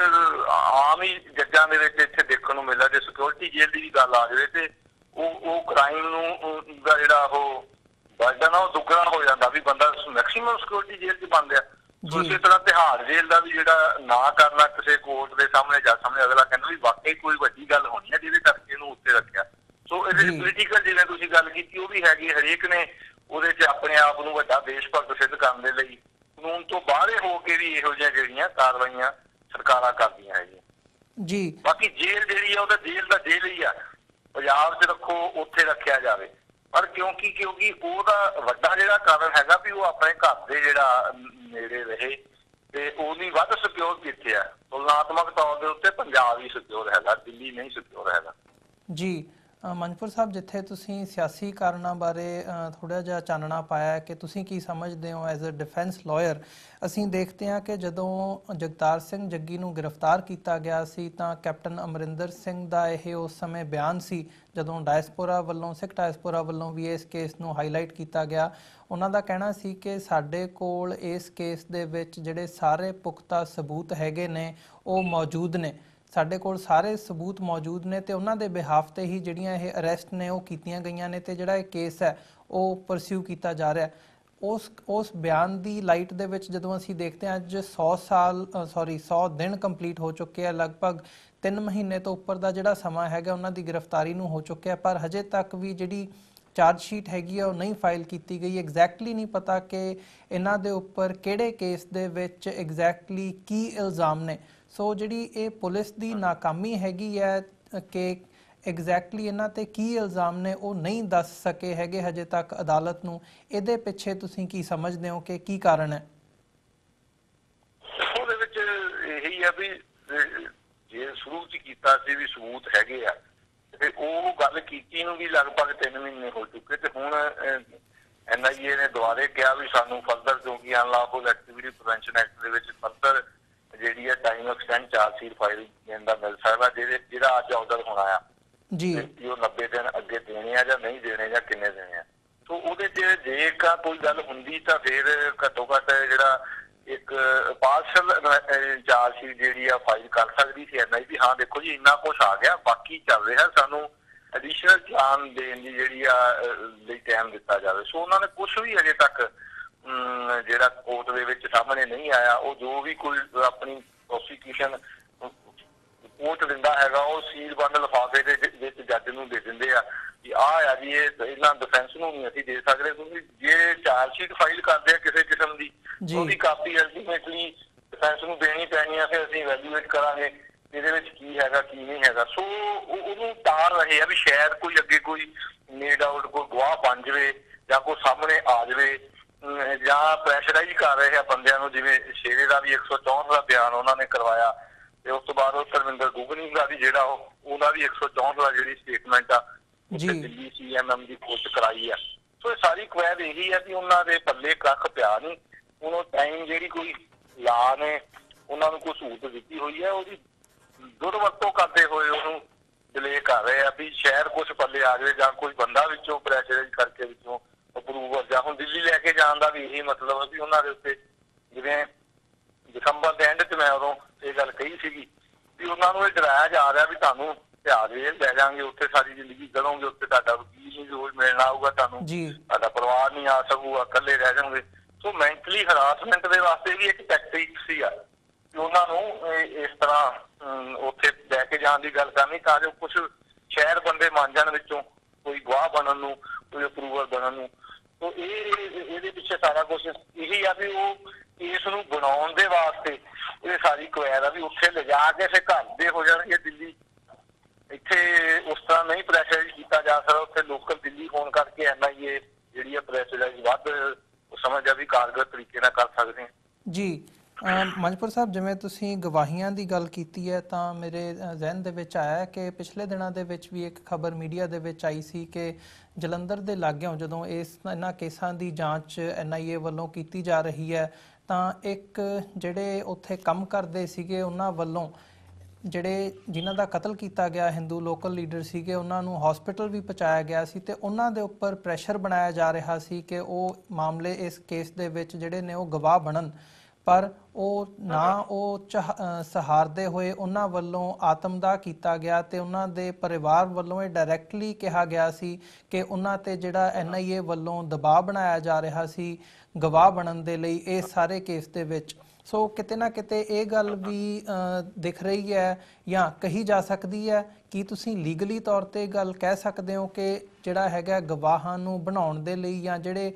ਆਮ ਹੀ ਜੱਜਾਂ ਦੇ ਵਿੱਚ ਇੱਥੇ ਦੇਖਣ ਨੂੰ ਮਿਲਿਆ ਜੇ ਸਿਕਿਉਰਿਟੀ ਜੇਲ੍ਹ ਦੀ ਵੀ ਗੱਲ ਆ ਜਾਵੇ ਤੇ ਉਹ ਕ੍ਰਾਈਮ ਨੂੰ ਦਾ ਜਿਹੜਾ ਉਹ ਬਰਡਨ ਆ ਉਹ ਦੁੱਗਣਾ ਹੋ ਜਾਂਦਾ ਵੀ ਬੰਦਾ ਮੈਕਸੀਮਮ ਸਿਕਿਉਰਿਟੀ ਜੇਲ੍ਹ 'ਚ ਬਣ ਗਿਆ। ਸੋ ਇਸੇ ਤਰ੍ਹਾਂ ਤਿਹਾੜ ਜੇਲ੍ਹ ਦਾ ਵੀ ਜਿਹੜਾ ਨਾ ਕਰਨਾ ਕਿਸੇ ਕੋਰਟ ਦੇ ਸਾਹਮਣੇ, ਜੱਜ ਸਾਹਮਣੇ, ਅਗਲਾ ਕਹਿੰਦਾ ਵੀ ਵਾਕਈ ਕੋਈ ਵੱਡੀ ਗੱਲ ਹੋਣੀ ਹੈ ਜਿਹਦੇ ਕਰਕੇ ਇਹਨੂੰ ਉੱਤੇ ਰੱਖਿਆ। ਸੋ ਇਹਦੇ ਪੋਲੀਟੀਕਲ ਜਿਵੇਂ ਤੁਸੀਂ ਗੱਲ ਕੀਤੀ ਉਹ ਵੀ ਹੈਗੀ, ਹਰੇਕ ਨੇ ਉਹਦੇ 'ਚ ਆਪਣੇ ਆਪ ਨੂੰ ਵੱਡਾ ਦੇਸ਼ ਭਗਤ ਸਿੱਧ ਕਰਨ ਦੇ ਲਈ ਕਾਨੂੰਨ ਤੋਂ ਬਾਹਰੇ ਹੋ ਕੇ ਵੀ ਇਹੋ ਜਿਹੀਆਂ ਜਿਹੜੀਆਂ ਕਾਰਵਾਈਆਂ ਸਰਕਾਰਾਂ ਕਰਦੀਆਂ ਹੈਗੀਆਂ ਜੀ। ਬਾਕੀ ਜੇਲ੍ਹ ਜਿਹੜੀ ਆ ਉਹਦਾ ਜੇਲ੍ਹ ਦਾ ਜੇਲ੍ਹ ਹੀ ਆ, ਪੰਜਾਬ 'ਚ ਰੱਖੋ, ਉੱਥੇ ਰੱਖਿਆ ਜਾਵੇ। ਪਰ ਕਿਉਂਕਿ ਉਹਦਾ ਵੱਡਾ ਜਿਹੜਾ ਕਾਰਨ ਹੈਗਾ ਵੀ ਉਹ ਆਪਣੇ ਘਰ ਦੇ ਜਿਹੜਾ ਨੇੜੇ ਰਹੇ ਤੇ ਉਹਦੀ ਵੱਧ ਸਿਕਿਉਰ ਕਿੱਥੇ ਆ, ਤੁਲਨਾਤਮਕ ਤੌਰ ਦੇ ਉੱਤੇ ਪੰਜਾਬ ਹੀ ਸਿਕਿਉਰ ਹੈਗਾ, ਦਿੱਲੀ ਨਹੀਂ ਸਿਕਿਉਰ ਹੈਗਾ ਜੀ। ਮਨਪੁਰ ਸਾਹਿਬ, ਜਿੱਥੇ ਤੁਸੀਂ ਸਿਆਸੀ ਕਾਰਨਾਂ ਬਾਰੇ ਥੋੜ੍ਹਾ ਜਿਹਾ ਚਾਨਣਾ ਪਾਇਆ ਕਿ ਤੁਸੀਂ ਕੀ ਸਮਝਦੇ ਹੋ ਐਜ਼ ਅ ਡਿਫੈਂਸ ਲਾਇਰ, ਅਸੀਂ ਦੇਖਦੇ ਹਾਂ ਕਿ ਜਦੋਂ ਜਗਤਾਰ ਸਿੰਘ ਜੱਗੀ ਨੂੰ ਗ੍ਰਿਫਤਾਰ ਕੀਤਾ ਗਿਆ ਸੀ ਤਾਂ ਕੈਪਟਨ ਅਮਰਿੰਦਰ ਸਿੰਘ ਦਾ ਇਹ ਉਸ ਸਮੇਂ ਬਿਆਨ ਸੀ, ਜਦੋਂ ਡਾਇਸਪੋਰਾ ਵੱਲੋਂ, ਸਿੱਖ ਡਾਇਸਪੋਰਾ ਵੱਲੋਂ ਵੀ ਇਸ ਕੇਸ ਨੂੰ ਹਾਈਲਾਈਟ ਕੀਤਾ ਗਿਆ। ਉਹਨਾਂ ਦਾ ਕਹਿਣਾ ਸੀ ਕਿ ਸਾਡੇ ਕੋਲ ਇਸ ਕੇਸ ਦੇ ਵਿੱਚ ਜਿਹੜੇ ਸਾਰੇ ਪੁਖਤਾ ਸਬੂਤ ਹੈਗੇ ਨੇ ਉਹ ਮੌਜੂਦ ਨੇ, ਸਾਡੇ ਕੋਲ ਸਾਰੇ ਸਬੂਤ ਮੌਜੂਦ ਨੇ ਤੇ ਉਹਨਾਂ ਦੇ ਬਿਹਾਫ ਤੇ ਹੀ ਜਿਹੜੀਆਂ ਇਹ ਅਰੈਸਟ ਨੇ ਉਹ ਕੀਤੀਆਂ ਗਈਆਂ ਨੇ ਤੇ ਜਿਹੜਾ ਇਹ ਕੇਸ ਹੈ ਉਹ ਪਰਸਿਊ ਕੀਤਾ ਜਾ ਰਿਹਾ। ਉਸ ਬਿਆਨ ਦੀ ਲਾਈਟ ਦੇ ਵਿੱਚ ਜਦੋਂ ਅਸੀਂ ਦੇਖਦੇ ਹਾਂ ਅੱਜ 100 ਦਿਨ ਕੰਪਲੀਟ ਹੋ ਚੁੱਕੇ ਆ, ਲਗਭਗ 3 ਮਹੀਨੇ ਤੋਂ ਉੱਪਰ ਦਾ ਜਿਹੜਾ ਸਮਾਂ ਹੈਗਾ ਉਹਨਾਂ ਦੀ ਗ੍ਰਿਫਤਾਰੀ ਨੂੰ ਹੋ ਚੁੱਕਿਆ, ਪਰ ਹਜੇ ਤੱਕ ਵੀ ਜਿਹੜੀ ਚਾਰਜ ਸ਼ੀਟ ਹੈਗੀ ਆ ਉਹ ਨਹੀਂ ਫਾਈਲ ਕੀਤੀ ਗਈ। ਐਗਜ਼ੈਕਟਲੀ ਨਹੀਂ ਪਤਾ ਕਿ ਇਹਨਾਂ ਦੇ ਉੱਪਰ ਕਿਹੜੇ ਕੇਸ ਦੇ ਵਿੱਚ ਐਗਜ਼ੈਕਟਲੀ ਕੀ ਇਲਜ਼ਾਮ ਨੇ। ਸੋ ਜਿਹੜੀ ਇਹ ਪੁਲਿਸ ਦੀ ਨਾਕਾਮੀ ਹੈਗੀ ਹੈ ਕਿ ਐਗਜ਼ੈਕਟਲੀ ਇਹਨਾਂ ਤੇ ਕੀ ਇਲਜ਼ਾਮ ਨੇ ਉਹ ਨਹੀਂ ਦੱਸ ਸਕੇ ਹੈਗੇ ਹਜੇ ਤੱਕ ਅਦਾਲਤ ਨੂੰ, ਇਹਦੇ ਪਿੱਛੇ ਤੁਸੀਂ ਕੀ ਸਮਝਦੇ ਹੋ ਕਿ ਕੀ ਕਾਰਨ ਹੈ? ਉਹਦੇ ਵਿੱਚ ਇਹੀ ਆ ਵੀ ਜੇ ਸ਼ੁਰੂ 'ਚ ਕੀਤਾ ਸੀ ਵੀ ਸਬੂਤ ਹੈਗੇ ਆ ਤੇ ਉਹ ਗੱਲ ਕੀਤੀ ਨੂੰ ਵੀ ਲਗਭਗ 3 ਮਹੀਨੇ ਹੋ ਚੁੱਕੇ ਤੇ ਹੁਣ NIA ਨੇ ਦੁਬਾਰੇ ਕਿਹਾ ਵੀ ਸਾਨੂੰ ਫਰਦਰ, ਕਿਉਂਕਿ ਅਨਲੌਫੁਲ ਐਕਟੀਵਿਟੀ ਪ੍ਰੀਵੈਂਸ਼ਨ ਐਕਟ ਦੇ ਵਿੱਚ ਫਰਦਰ ਜਿਹੜੀ ਹੈ time extend charge sheet file ਦੇਣ ਦਾ ਮਿਲ ਸਕਦਾ, ਜਿਹੜਾ ਅੱਜ ਆਰਡਰ ਹੋਣਾ ਆ ਜੀ, ਉਹ 90 ਦਿਨ ਅੱਗੇ ਦੇਣੇ ਆ ਜਾਂ ਨਹੀਂ ਦੇਣੇ ਜਾਂ ਕਿੰਨੇ ਦੇਣੇ ਆ। ਸੋ ਉਹਦੇ 'ਚ ਜੇ ਕੋਈ ਗੱਲ ਹੁੰਦੀ ਤਾਂ ਫਿਰ ਘੱਟੋ ਘੱਟ ਜਿਹੜਾ ਇੱਕ ਪਾਰਸ਼ਲ ਚਾਰਜ ਸ਼ੀਟ ਜਿਹੜੀ ਆ ਫਾਈਲ ਕਰ ਸਕਦੀ ਸੀ NIA ਵੀ ਹਾਂ ਦੇਖੋ ਜੀ ਇੰਨਾ ਕੁਛ ਆ ਗਿਆ, ਬਾਕੀ ਚੱਲ ਰਿਹਾ, ਸਾਨੂੰ ਐਡੀਸ਼ਨਲ ਚਲਾਨ ਦੇਣ ਦੀ ਜਿਹੜੀ ਆ ਲਈ ਟਾਈਮ ਦਿੱਤਾ ਜਾਵੇ। ਸੋ ਉਹਨਾਂ ਨੇ ਕੁਛ ਵੀ ਅਜੇ ਤੱਕ ਜਿਹੜਾ ਕੋਰਟ ਦੇ ਵਿੱਚ ਸਾਹਮਣੇ ਨਹੀਂ ਆਇਆ। ਉਹ ਜੋ ਵੀ ਕੋਈ ਆਪਣੀ ਪ੍ਰੋਸੀਕਿਊਸ਼ਨ ਕੋਰਟ ਦਿੰਦਾ ਹੈਗਾ ਉਹ ਸੀਲ ਬੰਦ ਲਿਫਾਫੇ ਦੇ ਵਿੱਚ ਜੱਜ ਨੂੰ ਦੇ ਦਿੰਦੇ ਆ ਕਿ ਆਹ ਆ ਜੀ, ਇਹ ਇਹਨਾਂ ਡਿਫੈਂਸ ਨੂੰ ਨਹੀਂ ਅਸੀਂ ਦੇ ਸਕਦੇ, ਕਿਉਂਕਿ ਜੇ ਚਾਰਜ ਸ਼ੀਟ ਫਾਈਲ ਕਰਦੇ ਆ ਕਿਸੇ ਕਿਸਮ ਦੀ ਉਹਦੀ ਕਾਪੀ ਅਲਟੀਮੇਟਲੀ ਡਿਫੈਂਸ ਨੂੰ ਦੇਣੀ ਪੈਣੀ ਆ, ਫਿਰ ਅਸੀਂ ਵੈਲੂਏਟ ਕਰਾਂਗੇ ਇਹਦੇ ਵਿੱਚ ਕੀ ਹੈਗਾ ਕੀ ਨਹੀਂ ਹੈਗਾ। ਸੋ ਉਹਨੂੰ ਤਾਰ ਰਹੇ ਆ ਵੀ ਸ਼ਾਇਦ ਕੋਈ ਅੱਗੇ ਕੋਈ ਨੀ ਡਾਊਟ ਕੋਈ ਗਵਾਹ ਬਣ ਜਾਵੇ ਜਾਂ ਕੋਈ ਸਾਹਮਣੇ ਆ ਜਾਵੇ, ਜਾਂ ਪ੍ਰੈਸ਼ਰਾਈਜ਼ ਕਰ ਰਹੇ ਆ ਬੰਦਿਆਂ ਨੂੰ, ਜਿਵੇਂ ਸ਼ੇਰੇ ਦਾ ਵੀ 164 ਦਾ ਬਿਆਨ ਉਹਨਾਂ ਨੇ ਕਰਵਾਇਆ ਤੇ ਉਸ ਤੋਂ ਬਾਅਦ ਉਹ ਧਰਮਿੰਦਰ ਗੁਗਨੀ ਦਾ ਵੀ ਜਿਹੜਾ ਉਹਦਾ ਵੀ 164 ਦਾ ਜਿਹੜੀ ਸਟੇਟਮੈਂਟ ਆ ਦਿੱਲੀ CMM ਦੀ ਕੋਰਟ ਕਰਾਈ ਆ। ਸੋ ਇਹ ਸਾਰੀ ਕੁਐਦ ਇਹੀ ਹੈ ਕਿ ਉਹਨਾਂ ਦੇ ਪੱਲੇ ਕੱਖ ਪਿਆ ਨਹੀਂ, ਉਹਨੂੰ ਟਾਈਮ ਜਿਹੜੀ ਕੋਈ ਲਾ ਨੇ ਉਹਨਾਂ ਨੂੰ ਕੋਈ ਸਹੂਲਤ ਦਿੱਤੀ ਹੋਈ ਹੈ ਉਹਦੀ ਦੁਰਵਰਤੋਂ ਕਰਦੇ ਹੋਏ ਉਹਨੂੰ ਡਿਲੇ ਕਰ ਰਹੇ ਆ ਵੀ ਸ਼ਾਇਦ ਕੁਛ ਪੱਲੇ ਆ ਜਾਵੇ ਜਾਂ ਕੋਈ ਬੰਦਾ ਵਿੱਚੋਂ ਪ੍ਰੈਸ਼ਰਾਈਜ਼ ਕਰਕੇ ਵਿੱਚੋਂ ਅਪਰੂਵਲ, ਜਾਂ ਹੁਣ ਦਿੱਲੀ ਲੈ ਕੇ ਜਾਣ ਦਾ ਵੀ ਇਹੀ ਮਤਲਬ ਹੈ ਵੀ ਉਹਨਾਂ ਦੇ ਉੱਤੇ, ਜਿਵੇਂ ਦਸੰਬਰ ਦੇ ਐਂਡ 'ਚ ਮੈਂ ਉਦੋਂ ਇਹ ਗੱਲ ਕਹੀ ਸੀਗੀ ਵੀ ਉਹਨਾਂ ਨੂੰ ਇਹ ਡਰਾਇਆ ਜਾ ਰਿਹਾ ਵੀ ਤੁਹਾਨੂੰ ਤਿਹਾੜ ਜੇਲ੍ਹ ਲੈ ਜਾਵਾਂਗੇ, ਉੱਥੇ ਸਾਰੀ ਜ਼ਿੰਦਗੀ ਕਰੋਗੇ, ਉੱਥੇ ਤੁਹਾਡਾ ਵਕੀਲ ਨਹੀਂ ਰੋਜ਼ ਮਿਲਣਾ ਆਊਗਾ ਤੁਹਾਨੂੰ, ਤੁਹਾਡਾ ਪਰਿਵਾਰ ਨਹੀਂ ਆ ਸਕੂਗਾ, ਇਕੱਲੇ ਰਹਿ ਜਾਓਗੇ। ਸੋ ਮੈਂਟਲੀ ਹਰਾਸਮੈਂਟ ਦੇ ਵਾਸਤੇ ਵੀ ਇੱਕ ਟੈਕਟਿਕ ਸੀਗਾ ਕਿ ਉਹਨਾਂ ਨੂੰ ਇਸ ਤਰ੍ਹਾਂ ਉੱਥੇ ਲੈ ਕੇ ਜਾਣ ਦੀ ਗੱਲ ਕਰਨੀ ਤਾਂ ਜੋ ਕੁਛ ਸ਼ਹਿਰ ਬੰਦੇ ਮੰਨ ਜਾਣ ਵਿੱਚੋਂ ਕੋਈ ਗਵਾਹ ਬਣਨ ਨੂੰ, ਕੋਈ ਅਪਰੂਵਰ ਬਣਨ ਨੂੰ। ਤੋ ਇਹਦੇ ਪਿੱਛੇ ਸਾਰਾ ਕੁਛ ਇਹੀ ਆ ਵੀ ਉਹ ਕੇਸ ਨੂੰ ਬਣਾਉਣ ਦੇ ਵਾਸਤੇ ਇਹ ਸਾਰੀ ਕੁਐਦ ਆ ਵੀ ਉੱਥੇ ਲਿਜਾ ਕੇ ਫਿਰ ਘਰ ਦੇ ਹੋ ਜਾਣਗੇ ਦਿੱਲੀ। ਇੱਥੇ ਉਸ ਤਰ੍ਹਾਂ ਨਹੀਂ ਪ੍ਰੈਸ਼ਰਾਈਜ਼ ਕੀਤਾ ਜਾ ਸਕਦਾ। ਉੱਥੇ ਲੋਕਲ ਦਿੱਲੀ ਹੋਣ ਕਰਕੇ NIA ਜਿਹੜੀ ਆ ਪ੍ਰੈਸ਼ਰਾਈਜ਼ ਵੱਧ ਸਮਝ ਆ ਵੀ ਕਾਰਗਰ ਤਰੀਕੇ ਨਾਲ ਕਰ ਸਕਦੇ ਹਾਂ ਜੀ। ਮੰਜਪੁਰ ਸਾਹਿਬ, ਜਿਵੇਂ ਤੁਸੀਂ ਗਵਾਹੀਆਂ ਦੀ ਗੱਲ ਕੀਤੀ ਹੈ ਤਾਂ ਮੇਰੇ ਜ਼ਿਹਨ ਦੇ ਵਿੱਚ ਆਇਆ ਕਿ ਪਿਛਲੇ ਦਿਨਾਂ ਦੇ ਵਿੱਚ ਵੀ ਇੱਕ ਖਬਰ ਮੀਡੀਆ ਦੇ ਵਿੱਚ ਆਈ ਸੀ ਕਿ ਜਲੰਧਰ ਦੇ ਲਾਗਿਓਂ ਜਦੋਂ ਇਹਨਾਂ ਕੇਸਾਂ ਦੀ ਜਾਂਚ NIA ਵੱਲੋਂ ਕੀਤੀ ਜਾ ਰਹੀ ਹੈ ਤਾਂ ਇੱਕ ਜਿਹੜੇ ਉੱਥੇ ਕੰਮ ਕਰਦੇ ਸੀਗੇ ਉਹਨਾਂ ਵੱਲੋਂ ਜਿਨ੍ਹਾਂ ਦਾ ਕਤਲ ਕੀਤਾ ਗਿਆ ਹਿੰਦੂ ਲੋਕਲ ਲੀਡਰ ਸੀਗੇ ਉਹਨਾਂ ਨੂੰ ਹਸਪੀਟਲ ਵੀ ਪਹੁੰਚਾਇਆ ਗਿਆ ਸੀ ਤੇ ਉਹਨਾਂ ਦੇ ਉੱਪਰ ਪ੍ਰੈਸ਼ਰ ਬਣਾਇਆ ਜਾ ਰਿਹਾ ਸੀ ਕਿ ਉਹ ਮਾਮਲੇ ਇਸ ਕੇਸ ਦੇ ਵਿੱਚ ਜਿਹੜੇ ਨੇ ਉਹ ਗਵਾਹ ਬਣਨ, ਪਰ ਉਹ ਨਾ ਉਹ ਸਹਾਰਦੇ ਹੋਏ ਉਹਨਾਂ ਵੱਲੋਂ ਆਤਮਦਾਹ ਕੀਤਾ ਗਿਆ ਤੇ ਉਹਨਾਂ ਦੇ ਪਰਿਵਾਰ ਵੱਲੋਂ ਇਹ ਡਾਇਰੈਕਟਲੀ ਕਿਹਾ ਗਿਆ ਸੀ ਕਿ ਉਹਨਾਂ ਤੇ ਜਿਹੜਾ NIA ਵੱਲੋਂ ਦਬਾਅ ਬਣਾਇਆ ਜਾ ਰਿਹਾ ਸੀ ਗਵਾਹ ਬਣਨ ਦੇ ਲਈ ਇਸ ਸਾਰੇ ਕੇਸ ਦੇ ਵਿੱਚ। ਸੋ ਕਿਤੇ ਨਾ ਕਿਤੇ ਇਹ ਗੱਲ ਵੀ ਦਿਖ ਰਹੀ ਹੈ ਜਾਂ ਕਹੀ ਜਾ ਸਕਦੀ ਹੈ ਕਿ ਤੁਸੀਂ ਲੀਗਲੀ ਤੌਰ ਤੇ ਗੱਲ ਕਹਿ ਸਕਦੇ ਹੋ ਕਿ ਜਿਹੜਾ ਹੈਗਾ ਗਵਾਹਾਂ ਨੂੰ ਬਣਾਉਣ ਦੇ ਲਈ ਜਾਂ ਜਿਹੜੇ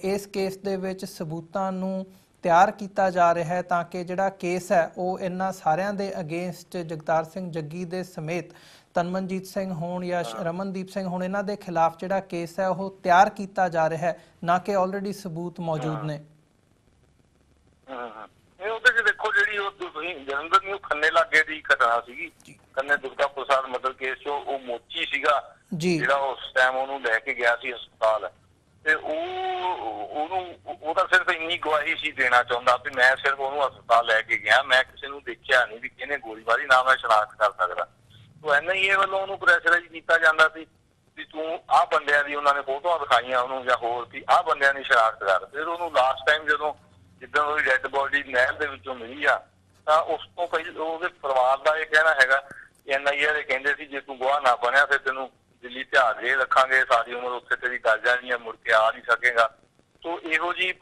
ਇਸ ਕੇਸ ਦੇ ਵਿੱਚ ਸਬੂਤਾਂ ਨੂੰ ਤਿਆਰ ਕੀਤਾ ਜਾ ਰਿਹਾ ਹੈ ਤਾਂ ਕਿ ਜਿਹੜਾ ਕੇਸ ਹੈ ਉਹ ਇਹਨਾਂ ਸਾਰਿਆਂ ਦੇ ਅਗੇਂਸਟ ਜਗਤਾਰ ਸਿੰਘ ਜੱਗੀ ਦੇ ਸਮੇਤ ਤਨਮਨਜੀਤ ਸਿੰਘ ਹੋਣ ਜਾਂ ਰਮਨਦੀਪ ਸਿੰਘ ਹੋਣ ਇਹਨਾਂ ਦੇ ਖਿਲਾਫ ਜਿਹੜਾ ਕੇਸ ਹੈ ਉਹ ਤਿਆਰ ਕੀਤਾ ਜਾ ਰਿਹਾ ਹੈ, ਨਾ ਕਿ ਆਲਰੇਡੀ ਸਬੂਤ ਮੌਜੂਦ ਨੇ। ਉਹਦੇ ਚ ਦੇਖੋ ਜਿਹੜੀ ਉਹ ਤੁਸੀਂ ਜਲੰਧਰ ਨੂੰ ਖੰਨੇ ਲਾਗੇ ਦੀ ਘਟਨਾ ਸੀਗੀ, ਖੰਨੇ ਦੁਰਗਾ ਪ੍ਰਸਾਦ ਮਰਡਰ ਕੇਸ ਚ ਉਹ ਮੋਚੀ ਸੀਗਾ ਜਿਹੜਾ ਉਸ ਟਾਈਮ ਉਹਨੂੰ ਲੈ ਕੇ ਗਿਆ ਸੀ ਹਸਪਤਾਲ ਤੇ ਉਹਦਾ ਸਿਰਫ ਇੰਨੀ ਗਵਾਹੀ ਸੀ ਦੇਣਾ ਚਾਹੁੰਦਾ ਵੀ ਮੈਂ ਸਿਰਫ ਉਹਨੂੰ ਹਸਪਤਾਲ ਲੈ ਕੇ ਗਿਆ, ਮੈਂ ਕਿਸੇ ਨੂੰ ਦੇਖਿਆ ਨਹੀਂ ਵੀ ਕਿਹਨੇ ਗੋਲੀ ਮਾਰੀ, ਨਾ ਮੈਂ ਸ਼ਨਾਖਤ ਕਰ ਸਕਦਾ। ਉਹ NIA ਵੱਲੋਂ ਉਹਨੂੰ ਪ੍ਰੈਸ਼ਰਾਈਜ਼ ਕੀਤਾ ਜਾਂਦਾ ਸੀ ਵੀ ਤੂੰ ਆਹ ਬੰਦਿਆਂ ਦੀ ਉਹਨਾਂ ਨੇ ਫੋਟੋਆਂ ਦਿਖਾਈਆਂ ਉਹਨੂੰ ਜਾਂ ਹੋਰ ਵੀ ਆਹ ਬੰਦਿਆਂ ਦੀ ਸ਼ਨਾਖਤ ਕਰ। ਫਿਰ ਉਹਨੂੰ ਲਾਸਟ ਟਾਈਮ ਜਦੋਂ ਜਿੱਦਾਂ ਉਹਦੀ ਡੈਡ ਬੋਡੀ ਨਹਿਰ ਦੇ ਵਿੱਚੋਂ ਮਿਲੀ ਆ ਤਾਂ ਉਸ ਤੋਂ ਪਹਿਲਾਂ ਉਹਦੇ ਪਰਿਵਾਰ ਦਾ ਇਹ ਕਹਿਣਾ ਹੈਗਾ NIA ਵਾਲੇ ਕਹਿੰਦੇ ਸੀ ਜੇ ਤੂੰ ਗਵਾਹ ਨਾ ਬਣਿਆ ਫਿਰ ਤੈਨੂੰ ਦਿੱਲੀ ਤਿਹਾੜ ਜੇਲ੍ਹ ਰੱਖਾਂਗੇ, ਸਾਰੀ ਉਮਰ ਉੱਥੇ ਤੇਰੀ ਗੱਲ ਜਾਣੀ ਆ, ਮੁੜ ਕੇ ਆ ਨਹੀਂ ਸਕੇਗਾ। ਸੋ ਇਹੋ ਜਿਹੀ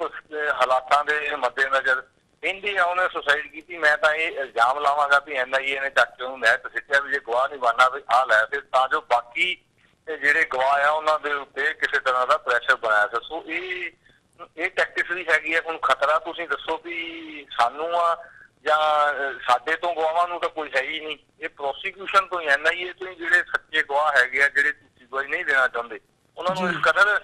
ਹਾਲਾਤਾਂ ਦੇ ਮੱਦੇਨਜ਼ਰ ਕਹਿੰਦੇ ਆ ਉਹਨੇ ਸੁਸਾਈਡ ਕੀਤੀ। ਮੈਂ ਤਾਂ ਇਹ ਇਲਜ਼ਾਮ ਲਾਵਾਂਗਾ ਵੀ NIA ਨੇ ਚੱਕ ਕੇ ਉਹਨੂੰ ਨਹਿਰ ਤੇ ਸਿੱਟਿਆ ਵੀ ਜੇ ਗਵਾਹ ਨਹੀਂ ਬਣਨਾ ਵੀ ਆਹ ਲੈ, ਫਿਰ ਤਾਂ ਜੋ ਬਾਕੀ ਜਿਹੜੇ ਗਵਾਹ ਆ ਉਹਨਾਂ ਦੇ ਉੱਤੇ ਕਿਸੇ ਤਰ੍ਹਾਂ ਦਾ ਪ੍ਰੈਸ਼ਰ ਬਣਾਇਆ ਸੀ। ਸੋ ਇਹ ਟੈਕਟਿਕਸ ਵੀ ਹੈਗੀ ਆ। ਹੁਣ ਖਤਰਾ ਤੁਸੀਂ ਦੱਸੋ ਵੀ ਸਾਨੂੰ ਆ ਜਾਂ ਸਾਡੇ ਤੋਂ ਗਵਾਹਾਂ ਨੂੰ ਤਾਂ ਕੋਈ ਹੈ ਹੀ ਨਹੀਂ। ਇਹ ਪ੍ਰੋਸੀਕਿਊਸ਼ਨ ਤੋਂ ਹੀ NIA ਤੋਂ ਹੀ ਜਿਹੜੇ ਸੱਚੇ ਗਵਾਹ ਹੈਗੇ ਆ ਜਿਹੜੇ ਝੂਠੀ ਗਵਾਹੀ ਨਹੀਂ ਦੇਣਾ ਚਾਹੁੰਦੇ ਉਹਨਾਂ ਨੂੰ ਇਸ ਕਦਰ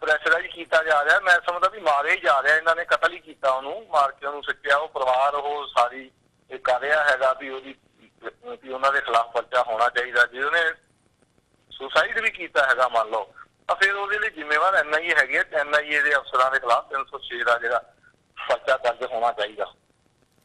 ਪ੍ਰੈਸ਼ਰਾਈਜ਼ ਕੀਤਾ ਜਾ ਰਿਹਾ। ਮੈਂ ਸਮਝਦਾ ਵੀ ਮਾਰਿਆ ਹੀ ਜਾ ਰਿਹਾ, ਇਹਨਾਂ ਨੇ ਕਤਲ ਹੀ ਕੀਤਾ ਉਹਨੂੰ, ਮਾਰ ਕੇ ਉਹਨੂੰ ਸਿੱਟਿਆ। ਉਹ ਪਰਿਵਾਰ ਉਹ ਸਾਰੀ ਇਹ ਕਰ ਰਿਹਾ ਹੈਗਾ ਵੀ ਉਹਨਾਂ ਦੇ ਖਿਲਾਫ ਪਰਚਾ ਹੋਣਾ ਚਾਹੀਦਾ। ਜੇ ਉਹਨੇ ਸੁਸਾਈਡ ਵੀ ਕੀਤਾ ਹੈਗਾ ਮੰਨ ਲਓ ਤਾਂ ਫਿਰ ਉਹਦੇ ਲਈ ਜ਼ਿੰਮੇਵਾਰ NIA ਹੈਗੀ ਹੈ। NIA ਦੇ ਅਫਸਰਾਂ ਦੇ ਖਿਲਾਫ 306 ਦਾ ਜਿਹੜਾ ਪਰਚਾ ਦਰਜ ਹੋਣਾ ਚਾਹੀਦਾ।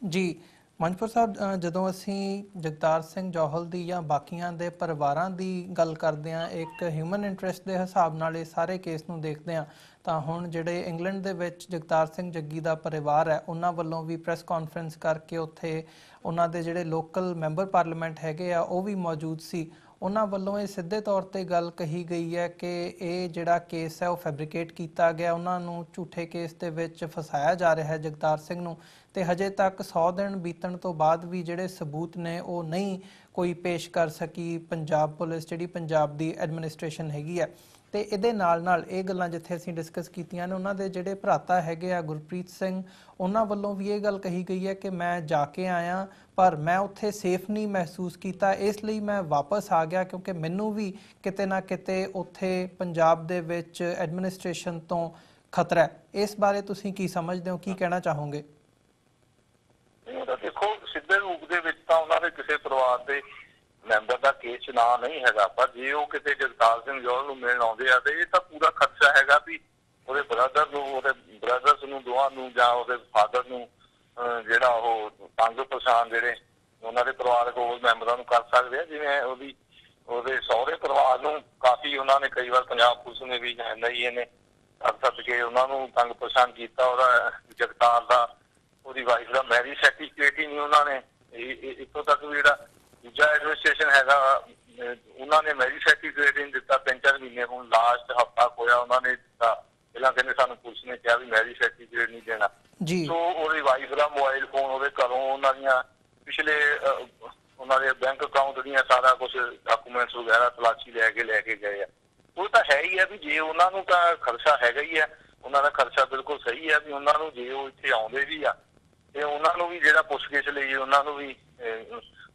ਜੀ ਮੰਜਪੁਰ ਸਾਹਿਬ, ਜਦੋਂ ਅਸੀਂ ਜਗਤਾਰ ਸਿੰਘ ਜੌਹਲ ਦੀ ਜਾਂ ਬਾਕੀਆਂ ਦੇ ਪਰਿਵਾਰਾਂ ਦੀ ਗੱਲ ਕਰਦੇ ਹਾਂ, ਇੱਕ ਹਿਊਮਨ ਇੰਟਰਸਟ ਦੇ ਹਿਸਾਬ ਨਾਲ ਇਹ ਸਾਰੇ ਕੇਸ ਨੂੰ ਦੇਖਦੇ ਹਾਂ ਤਾਂ ਹੁਣ ਜਿਹੜੇ ਇੰਗਲੈਂਡ ਦੇ ਵਿੱਚ ਜਗਤਾਰ ਸਿੰਘ ਜੱਗੀ ਦਾ ਪਰਿਵਾਰ ਹੈ ਉਹਨਾਂ ਵੱਲੋਂ ਵੀ ਪ੍ਰੈਸ ਕਾਨਫਰੰਸ ਕਰਕੇ ਉੱਥੇ ਉਹਨਾਂ ਦੇ ਜਿਹੜੇ ਲੋਕਲ ਮੈਂਬਰ ਪਾਰਲੀਮੈਂਟ ਹੈਗੇ ਆ ਉਹ ਵੀ ਮੌਜੂਦ ਸੀ। ਉਹਨਾਂ ਵੱਲੋਂ ਇਹ ਸਿੱਧੇ ਤੌਰ ਤੇ ਗੱਲ ਕਹੀ ਗਈ ਹੈ ਕਿ ਇਹ ਜਿਹੜਾ ਕੇਸ ਹੈ ਉਹ ਫੈਬਰੀਕੇਟ ਕੀਤਾ ਗਿਆ, ਉਹਨਾਂ ਨੂੰ ਝੂਠੇ ਕੇਸ ਦੇ ਵਿੱਚ ਫਸਾਇਆ ਜਾ ਰਿਹਾ ਹੈ ਜਗਤਾਰ ਸਿੰਘ ਨੂੰ, ਤੇ ਹਜੇ ਤੱਕ 100 ਦਿਨ ਬੀਤਣ ਤੋਂ ਬਾਅਦ ਵੀ ਜਿਹੜੇ ਸਬੂਤ ਨੇ ਉਹ ਨਹੀਂ ਕੋਈ ਪੇਸ਼ ਕਰ ਸਕੀ ਪੰਜਾਬ ਪੁਲਿਸ, ਜਿਹੜੀ ਪੰਜਾਬ ਦੀ ਐਡਮਿਨਿਸਟ੍ਰੇਸ਼ਨ ਹੈਗੀ ਹੈ। ਤੇ ਇਹਦੇ ਨਾਲ ਇਹ ਗੱਲਾਂ ਜਿੱਥੇ ਅਸੀਂ ਡਿਸਕਸ ਕੀਤੀਆਂ ਨੇ ਉਹਨਾਂ ਦੇ ਜਿਹੜੇ ਭਰਾਤਾ ਹੈਗੇ ਆ ਗੁਰਪ੍ਰੀਤ ਸਿੰਘ, ਉਹਨਾਂ ਵੱਲੋਂ ਵੀ ਇਹ ਗੱਲ ਕਹੀ ਗਈ ਹੈ ਕਿ ਮੈਂ ਜਾ ਕੇ ਆਇਆ ਪਰ ਮੈਂ ਉੱਥੇ ਸੇਫ ਨਹੀਂ ਮਹਿਸੂਸ ਕੀਤਾ, ਇਸ ਲਈ ਮੈਂ ਵਾਪਸ ਆ ਗਿਆ ਕਿਉਂਕਿ ਮੈਨੂੰ ਵੀ ਕਿਤੇ ਨਾ ਕਿਤੇ ਉੱਥੇ ਪੰਜਾਬ ਦੇ ਵਿੱਚ ਐਡਮਿਨਿਸਟ੍ਰੇਸ਼ਨ ਤੋਂ ਖਤਰਾ ਹੈ। ਇਸ ਬਾਰੇ ਤੁਸੀਂ ਕੀ ਸਮਝਦੇ ਹੋ, ਕੀ ਕਹਿਣਾ ਚਾਹੋਗੇ? ਦੇਖੋ ਸਿੱਧੇ ਰੂਪ ਦੇ ਵਿੱਚ ਤਾਂ ਉਹਨਾਂ ਦੇ ਕਿਸੇ ਪਰਿਵਾਰ ਦੇ ਮੈਂਬਰ ਦਾ ਕੇਸ ਨਾ ਨਹੀਂ ਹੈਗਾ, ਪਰ ਜੇ ਉਹ ਕਿਤੇ ਜਗਤਾਰ ਸਿੰਘ ਜੌਹਲ ਨੂੰ ਮਿਲਣ ਆਉਂਦੇ ਆ ਤੇ ਇਹ ਤਾਂ ਪੂਰਾ ਖਦਸ਼ਾ ਹੈਗਾ ਵੀ ਉਹਦੇ ਬ੍ਰਦਰ ਨੂੰ, ਉਹਦੇ ਬ੍ਰਦਰਸ ਨੂੰ ਦੋਵਾਂ ਨੂੰ ਜਾਂ ਉਹਦੇ ਫਾਦਰ ਨੂੰ ਜਿਹੜਾ ਉਹ ਤੰਗ ਪਰੇਸ਼ਾਨ ਜਿਹੜੇ ਉਹਨਾਂ ਦੇ ਪਰਿਵਾਰਕ ਹੋਰ ਮੈਂਬਰਾਂ ਨੂੰ ਕਰ ਸਕਦੇ ਆ। ਜਿਵੇਂ ਉਹਦੇ ਸਹੁਰੇ ਪਰਿਵਾਰ ਨੂੰ ਕਾਫੀ ਉਹਨਾਂ ਨੇ ਕਈ ਵਾਰ ਪੰਜਾਬ ਪੁਲਿਸ ਨੇ ਵੀ NIA ਨੇ ਸੱਦ ਕੇ ਉਹਨਾਂ ਨੂੰ ਤੰਗ ਪਰੇਸ਼ਾਨ ਕੀਤਾ। ਉਹਦਾ ਜਗਤਾਰ ਦਾ ਉਹਦੀ ਵਾਈਫ ਦਾ ਮੈਰਿਜ ਸਰਟੀਫਿਕੇਟ ਹੀ ਨਹੀਂ ਉਹਨਾਂ ਨੇ, ਇੱਥੋਂ ਤੱਕ ਵੀ ਜਿਹੜਾ ਦੂਜਾ ਐਡਮਿਨਿਸਟ੍ਰੇਸ਼ਨ ਹੈਗਾ ਉਹਨਾਂ ਨੇ ਮੈਰਿਜ ਸਰਟੀਫਿਕੇਟ ਨਹੀਂ ਦਿੱਤਾ 3-4 ਮਹੀਨੇ। ਹੁਣ ਲਾਸਟ ਹਫ਼ਤਾ ਹੋਇਆ ਉਹਨਾਂ ਨੇ ਦਿੱਤਾ, ਪਹਿਲਾਂ ਕਹਿੰਦੇ ਸਾਨੂੰ ਪੁਲਿਸ ਨੇ ਕਿਹਾ ਵੀ ਮੈਰਿਜ ਸਰਟੀਫਿਕੇਟ ਨਹੀਂ ਦੇਣਾ। ਸੋ ਉਹਦੀ ਵਾਈਫ ਦਾ ਮੋਬਾਈਲ ਫੋਨ ਉਹਦੇ ਘਰੋਂ ਉਹਨਾਂ ਦੀਆਂ ਪਿਛਲੇ ਉਹਨਾਂ ਦੇ ਬੈਂਕ ਅਕਾਊਂਟ ਦੀਆਂ ਸਾਰਾ ਕੁਝ ਡਾਕੂਮੈਂਟਸ ਵਗੈਰਾ ਤਲਾਸ਼ੀ ਲੈ ਕੇ ਗਏ ਆ। ਉਹ ਤਾਂ ਹੈ ਹੀ ਆ ਵੀ ਜੇ ਉਹਨਾਂ ਨੂੰ ਤਾਂ ਖਰਚਾ ਹੈਗਾ ਹੀ ਆ, ਉਹਨਾਂ ਦਾ ਖਰਚਾ ਬਿਲਕੁਲ ਸਹੀ ਆ ਵੀ ਉਹਨਾਂ ਨੂੰ ਜੇ ਉਹ ਇੱਥੇ ਆਉਂਦੇ ਵੀ ਆ ਤੇ ਉਹਨਾਂ ਨੂੰ ਵੀ ਜਿਹੜਾ ਪੁੱਛਗਿੱਛ ਲਈ ਉਹਨਾਂ ਨੂੰ ਵੀ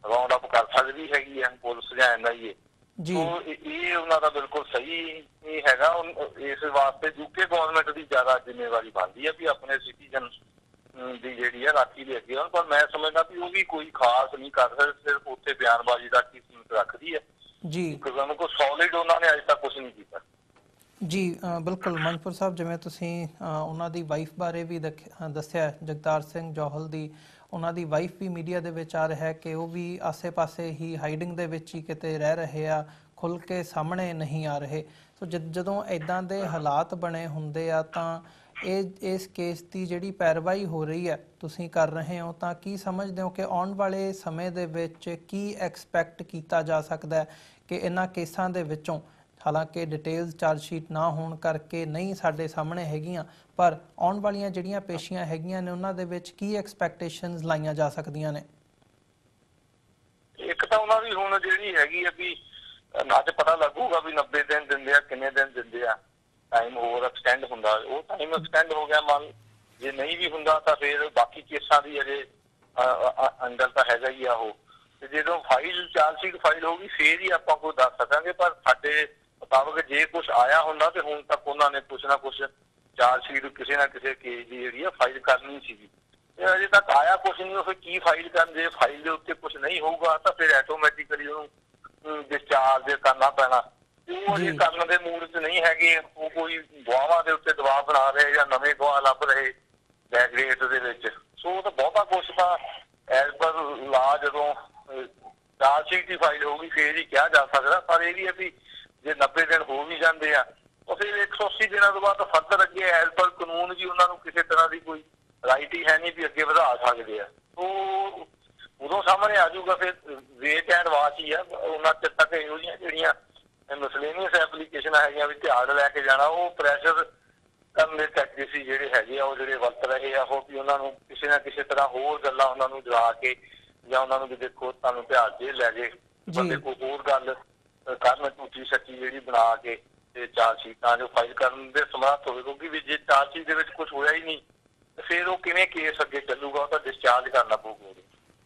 ਰਾਉਂਡ ਅਪ ਕਰ ਸਕਦੀ ਹੈਗੀ ਆ ਪੁਲਿਸ ਜਾਂ NIA। ਸੋ ਇਹ ਉਹਨਾਂ ਦਾ ਬਿਲਕੁਲ ਸਹੀ ਨਹੀਂ ਹੈਗਾ। ਇਸ ਵਾਸਤੇ UK ਗਵਰਨਮੈਂਟ ਦੀ ਜ਼ਿਆਦਾ ਜ਼ਿੰਮੇਵਾਰੀ ਬਣਦੀ ਹੈ ਵੀ ਆਪਣੇ ਸਿਟੀਜ਼ਨ ਦੀ ਜਿਹੜੀ ਆ ਰਾਖੀ ਦੇ ਅੱਗੇ ਹੋਣ। ਪਰ ਮੈਂ ਸਮਝਦਾ ਵੀ ਉਹ ਵੀ ਕੋਈ ਖਾਸ ਨਹੀਂ ਕਰ ਸਕਦੇ, ਸਿਰਫ ਉੱਥੇ ਬਿਆਨਬਾਜ਼ੀ ਦਾ ਕੀ ਸੀਮਤ ਰੱਖਦੀ ਹੈ ਜੀ, ਕਿਉਂਕਿ ਕੋਈ ਸੋਲਿਡ ਉਹਨਾਂ ਨੇ ਅਜੇ ਤੱਕ ਕੁਝ ਨਹੀਂ ਕੀਤਾ ਜੀ। ਬਿਲਕੁਲ ਮੰਜਪੁਰ ਸਾਹਿਬ, ਜਿਵੇਂ ਤੁਸੀਂ ਉਹਨਾਂ ਦੀ ਵਾਈਫ ਬਾਰੇ ਵੀ ਦੱਸਿਆ, ਜਗਤਾਰ ਸਿੰਘ ਜੌਹਲ ਦੀ, ਉਹਨਾਂ ਦੀ ਵਾਈਫ ਵੀ ਮੀਡੀਆ ਦੇ ਵਿੱਚ ਆ ਰਿਹਾ ਕਿ ਉਹ ਵੀ ਆਸੇ-ਪਾਸੇ ਹੀ ਹਾਈਡਿੰਗ ਦੇ ਵਿੱਚ ਹੀ ਕਿਤੇ ਰਹਿ ਰਹੇ ਆ, ਖੁੱਲ੍ਹ ਕੇ ਸਾਹਮਣੇ ਨਹੀਂ ਆ ਰਹੇ। ਸੋ ਜਦੋਂ ਇੱਦਾਂ ਦੇ ਹਾਲਾਤ ਬਣੇ ਹੁੰਦੇ ਆ ਤਾਂ ਇਸ ਕੇਸ ਦੀ ਜਿਹੜੀ ਪੈਰਵਾਈ ਹੋ ਰਹੀ ਹੈ ਤੁਸੀਂ ਕਰ ਰਹੇ ਹੋ, ਤਾਂ ਕੀ ਸਮਝਦੇ ਹੋ ਕਿ ਆਉਣ ਵਾਲੇ ਸਮੇਂ ਦੇ ਵਿੱਚ ਕੀ ਐਕਸਪੈਕਟ ਕੀਤਾ ਜਾ ਸਕਦਾ ਹੈ ਕਿ ਇਹਨਾਂ ਕੇਸਾਂ ਦੇ ਵਿੱਚੋਂ, ਹਾਲਾਂਕਿ ਡਿਟੇਲਸ ਚਾਰਜ ਸ਼ੀਟ ਨਾ ਹੋਣ ਕਰਕੇ ਨਹੀਂ ਸਾਡੇ ਸਾਹਮਣੇ ਹੈਗੀਆਂ, ਪਰ ਆਉਣ ਵਾਲੀਆਂ ਜਿਹੜੀਆਂ ਪੇਸ਼ੀਆਂ ਹੈਗੀਆਂ ਨੇ ਉਹਨਾਂ ਦੇ ਵਿੱਚ ਕੀ ਐਕਸਪੈਕਟੇਸ਼ਨਸ ਲਾਈਆਂ ਜਾ ਸਕਦੀਆਂ ਨੇ? ਇੱਕ ਤਾਂ ਉਹਨਾਂ ਦੀ ਹੁਣ ਜਿਹੜੀ ਹੈਗੀ ਆ ਵੀ ਅੱਜ ਪਤਾ ਲੱਗੂਗਾ ਵੀ 90 ਦਿਨ ਦਿੰਦੇ ਆ, ਕਿੰਨੇ ਦਿਨ ਦਿੰਦੇ ਆ, ਟਾਈਮ ਹੋਰ ਐਕਸਟੈਂਡ ਹੁੰਦਾ, ਉਹ ਟਾਈਮ ਐਕਸਟੈਂਡ ਹੋ ਗਿਆ ਮੰਨ, ਜੇ ਨਹੀਂ ਵੀ ਹੁੰਦਾ ਤਾਂ ਫਿਰ ਬਾਕੀ ਕੇਸਾਂ ਦੀ ਅਜੇ ਅੰਦਰ ਤਾਂ ਹੈਗਾ ਹੀ ਆ ਉਹ। ਤੇ ਜਦੋਂ ਚਾਰਜ ਸ਼ੀਟ ਫਾਈਲ ਹੋਊਗੀ ਫੇਰ ਹੀ ਆਪਾਂ ਕੋਈ ਦੱਸ ਸਕਾਂਗੇ। ਪਰ ਸਾਡੇ ਮੁਤਾਬਕ ਜੇ ਕੁਛ ਆਇਆ ਹੁੰਦਾ ਤੇ ਹੁਣ ਤੱਕ ਉਹਨਾਂ ਨੇ ਕੁਛ ਨਾ ਕੁਛ ਚਾਰਜ ਸ਼ੀਟ ਕਿਸੇ ਨਾ ਕਿਸੇ ਕੇਸ ਦੀ ਜਿਹੜੀ ਆ ਫਾਈਲ ਕਰਨੀ ਸੀਗੀ। ਅਜੇ ਤੱਕ ਆਇਆ ਕੁਛ ਨਹੀਂ, ਉਹ ਫਿਰ ਕੀ ਫਾਈਲ ਕਰਨ, ਜੇ ਫਾਈਲ ਦੇ ਉੱਤੇ ਕੁਛ ਨਹੀਂ ਹੋਊਗਾ ਤਾਂ ਫਿਰ ਆਟੋਮੈਟਿਕਲੀ ਉਹਨੂੰ ਡਿਸਚਾਰਜ ਕਰਨਾ ਪੈਣਾ। ਉਹ ਅਜੇ ਕਰਨ ਦੇ ਮੂਡ 'ਚ ਨਹੀਂ ਹੈਗੇ, ਉਹ ਕੋਈ ਗਵਾਹਾਂ ਦੇ ਉੱਤੇ ਦਬਾਅ ਬਣਾ ਰਹੇ ਜਾਂ ਨਵੇਂ ਗਵਾਹ ਲੱਭ ਰਹੇ ਬੈਕਡੇਟ ਦੇ ਵਿੱਚ। ਸੋ ਉਹ ਤਾਂ ਬਹੁਤਾ ਕੁਛ ਤਾਂ ਐਜ਼ ਪਰ ਲਾ ਜਦੋਂ ਚਾਰਜ ਸ਼ੀਟ ਦੀ ਫਾਈਲ ਹੋਊਗੀ ਫੇਰ ਹੀ ਕਿਹਾ ਜਾ ਸਕਦਾ। ਪਰ ਇਹ ਵੀ ਹੈ ਵੀ ਜੇ 90 ਦਿਨ ਹੋ ਵੀ ਜਾਂਦੇ ਆ ਤਾਂ ਫਿਰ 180 ਦਿਨਾਂ ਤੋਂ ਬਾਅਦ ਫਰਦਰ ਅੱਗੇ ਐਜ਼ ਪਰ ਕਾਨੂੰਨ ਵੀ ਉਹਨਾਂ ਨੂੰ ਕਿਸੇ ਤਰ੍ਹਾਂ ਦੀ ਕੋਈ ਰਾਈਟ ਹੀ ਹੈ ਨਹੀਂ ਵੀ ਅੱਗੇ ਵਧਾ ਸਕਦੇ ਆ। ਉਹ ਉਦੋਂ ਸਾਹਮਣੇ ਆ ਜਾਊਗਾ। ਫਿਰ ਵੇਟ ਐਂਡ ਵਾਚ ਹੀ ਆ ਉਹਨਾਂ ਚਿਰ ਤੱਕ। ਇਹੋ ਜਿਹੀਆਂ ਜਿਹੜੀਆਂ ਮਿਸਲੇਨੀਅਸ ਐਪਲੀਕੇਸ਼ਨਾਂ ਹੈਗੀਆਂ ਵੀ ਧਿਆਨ ਲੈ ਕੇ ਜਾਣਾ, ਉਹ ਪ੍ਰੈਸ਼ਰ ਕਰਨ ਦੇ ਟੈਕਟਿਕਸ ਜਿਹੜੇ ਹੈਗੇ ਆ ਉਹ ਜਿਹੜੇ ਵਰਤ ਰਹੇ ਆ ਉਹ ਵੀ ਉਹਨਾਂ ਨੂੰ ਕਿਸੇ ਨਾ ਕਿਸੇ ਤਰ੍ਹਾਂ ਹੋਰ ਗੱਲਾਂ ਉਹਨਾਂ ਨੂੰ ਜਰਾ ਕੇ ਜਾਂ ਉਹਨਾਂ ਨੂੰ ਵੀ ਦੇਖੋ ਤੁਹਾਨੂੰ ਧਿਆਨ ਜੇ ਲੈ ਜੇ ਬੰਦੇ ਕੋਈ ਹੋਰ ਗੱਲ ਕਰਨ ਝੂਠੀ ਸੱਚੀ ਜਿਹੜੀ ਬਣਾ ਕੇ ਤੇ ਚਾਰਜ ਸ਼ੀਟਾਂ ਜੋ ਫਾਈਲ ਕਰਨ ਦੇ ਸਮਰੱਥ ਹੋਵੇ। ਕਿਉਂਕਿ ਵੀ ਜੇ ਚਾਰਜ ਸ਼ੀਟ ਦੇ ਵਿੱਚ ਕੁਛ ਹੋਇਆ ਹੀ ਨਹੀਂ ਫਿਰ ਉਹ ਕਿਵੇਂ ਕੇਸ ਅੱਗੇ ਚੱਲੂਗਾ, ਉਹ ਤਾਂ ਡਿਸਚਾਰਜ ਕਰਨਾ ਪਊਗਾ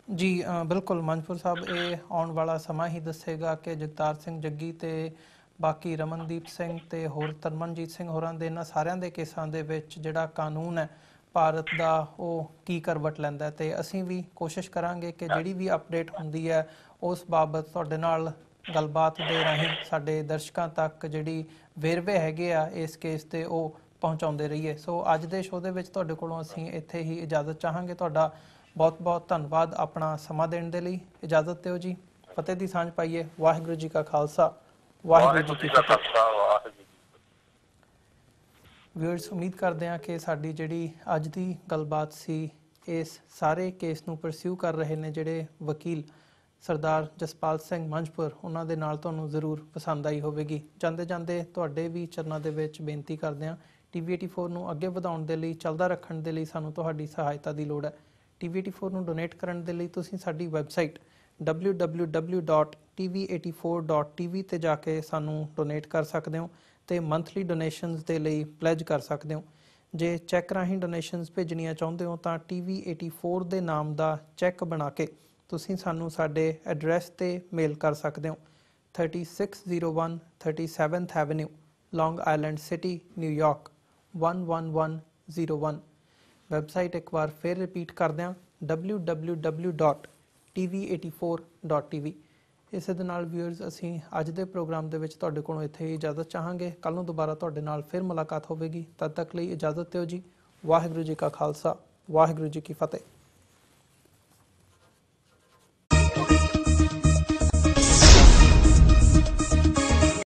ਜੀ। ਬਿਲਕੁਲ ਮੰਜਪੁਰ ਸਾਹਿਬ, ਇਹ ਆਉਣ ਵਾਲਾ ਸਮਾਂ ਹੀ ਦੱਸੇਗਾ ਕਿ ਜਗਤਾਰ ਸਿੰਘ ਜੱਗੀ ਤੇ ਬਾਕੀ ਰਮਨਦੀਪ ਸਿੰਘ ਤੇ ਹੋਰ ਤਰਮਨਜੀਤ ਸਿੰਘ ਹੋਰਾਂ ਦੇ ਇਹਨਾਂ ਸਾਰਿਆਂ ਦੇ ਕੇਸਾਂ ਦੇ ਵਿੱਚ ਜਿਹੜਾ ਕਾਨੂੰਨ ਹੈ ਭਾਰਤ ਦਾ ਉਹ ਕੀ ਕਰਵਟ ਲੈਂਦਾ। ਤੇ ਅਸੀਂ ਵੀ ਕੋਸ਼ਿਸ਼ ਕਰਾਂਗੇ ਕਿ ਜਿਹੜੀ ਵੀ ਅਪਡੇਟ ਹੁੰਦੀ ਹੈ ਉਸ ਬਾਬਤ ਤੁਹਾਡੇ ਨਾਲ ਗੱਲਬਾਤ ਦੇ ਰਾਹੀਂ ਸਾਡੇ ਦਰਸ਼ਕਾਂ ਤੱਕ ਜਿਹੜੀ ਵੇਰਵੇ ਹੈਗੇ ਆ ਇਸ ਕੇਸ ਤੇ ਉਹ ਪਹੁੰਚਾਉਂਦੇ ਰਹੀਏ। ਸੋ ਅੱਜ ਦੇ ਸ਼ੋਅ ਦੇ ਵਿੱਚ ਤੁਹਾਡੇ ਕੋਲੋਂ ਅਸੀਂ ਇੱਥੇ ਹੀ ਇਜਾਜ਼ਤ ਚਾਹਾਂਗੇ। ਤੁਹਾਡਾ ਬਹੁਤ ਬਹੁਤ ਧੰਨਵਾਦ ਆਪਣਾ ਸਮਾਂ ਦੇਣ ਦੇ ਲਈ। ਇਜਾਜ਼ਤ ਦਿਓ ਜੀ। ਫਤਿਹ ਦੀ ਸਾਂਝ ਪਾਈਏ। ਵਾਹਿਗੁਰੂ ਜੀ ਕਾ ਖਾਲਸਾ, ਵਾਹਿਗੁਰੂ ਜੀ ਕੀ ਫਤਿਹ। ਵਿਊਅਰਸ, ਉਮੀਦ ਕਰਦੇ ਹਾਂ ਕਿ ਸਾਡੀ ਜਿਹੜੀ ਅੱਜ ਦੀ ਗੱਲਬਾਤ ਸੀ ਇਸ ਸਾਰੇ ਕੇਸ ਨੂੰ ਪਰਸਿਊ ਕਰ ਰਹੇ ਨੇ ਜਿਹੜੇ ਵਕੀਲ ਸਰਦਾਰ ਜਸਪਾਲ ਸਿੰਘ ਮੰਝਪੁਰ, ਉਹਨਾਂ ਦੇ ਨਾਲ ਤੁਹਾਨੂੰ ਜ਼ਰੂਰ ਪਸੰਦ ਆਈ ਹੋਵੇਗੀ। ਜਾਂਦੇ ਜਾਂਦੇ ਤੁਹਾਡੇ ਵੀ ਚਰਨਾਂ ਦੇ ਵਿੱਚ ਬੇਨਤੀ ਕਰਦੇ ਹਾਂ, TV84 ਨੂੰ ਅੱਗੇ ਵਧਾਉਣ ਦੇ ਲਈ, ਚੱਲਦਾ ਰੱਖਣ ਦੇ ਲਈ ਸਾਨੂੰ ਤੁਹਾਡੀ ਸਹਾਇਤਾ ਦੀ ਲੋੜ ਹੈ। TV84 ਨੂੰ ਡੋਨੇਟ ਕਰਨ ਦੇ ਲਈ ਤੁਸੀਂ ਸਾਡੀ ਵੈਬਸਾਈਟ www.tv84.tv ਤੇ ਜਾ ਕੇ ਸਾਨੂੰ ਡੋਨੇਟ ਕਰ ਸਕਦੇ ਹੋ ਤੇ ਮੰਥਲੀ ਡੋਨੇਸ਼ਨਸ ਦੇ ਲਈ ਪਲੈਜ ਕਰ ਸਕਦੇ ਹੋ। ਜੇ ਚੈੱਕ ਰਾਹੀਂ ਡੋਨੇਸ਼ਨਸ ਭੇਜਣੀਆਂ ਚਾਹੁੰਦੇ ਹੋ ਤਾਂ TV84 ਦੇ ਨਾਮ ਦਾ ਚੈੱਕ ਬਣਾ ਕੇ ਤੁਸੀਂ ਸਾਨੂੰ ਸਾਡੇ ਐਡਰੈਸ ਤੇ ਮੇਲ ਕਰ ਸਕਦੇ ਹੋ। 3601 37th ਐਵੇਨਿਊ, ਲੌਂਗ ਆਈਲੈਂਡ ਸਿਟੀ, ਨਿਊਯਾਰਕ 11101। ਵੈਬਸਾਈਟ ਇੱਕ ਵਾਰ ਫਿਰ ਰਿਪੀਟ ਕਰਦੇ ਹਾਂ, www.tv84.tv। ਇਸੇ ਦੇ ਨਾਲ ਵਿਊਅਰਸ, ਅਸੀਂ ਅੱਜ ਦੇ ਪ੍ਰੋਗਰਾਮ ਦੇ ਵਿੱਚ ਤੁਹਾਡੇ ਕੋਲੋਂ ਇੱਥੇ ਹੀ ਇਜਾਜ਼ਤ ਚਾਹਾਂਗੇ। ਕੱਲ੍ਹ ਨੂੰ ਦੁਬਾਰਾ ਤੁਹਾਡੇ ਨਾਲ ਫਿਰ ਮੁਲਾਕਾਤ ਹੋਵੇਗੀ। ਤਦ ਤੱਕ ਲਈ ਇਜਾਜ਼ਤ ਦਿਓ ਜੀ। ਵਾਹਿਗੁਰੂ ਜੀ ਕਾ ਖਾਲਸਾ, ਵਾਹਿਗੁਰੂ ਜੀ ਕੀ ਫਤਿਹ।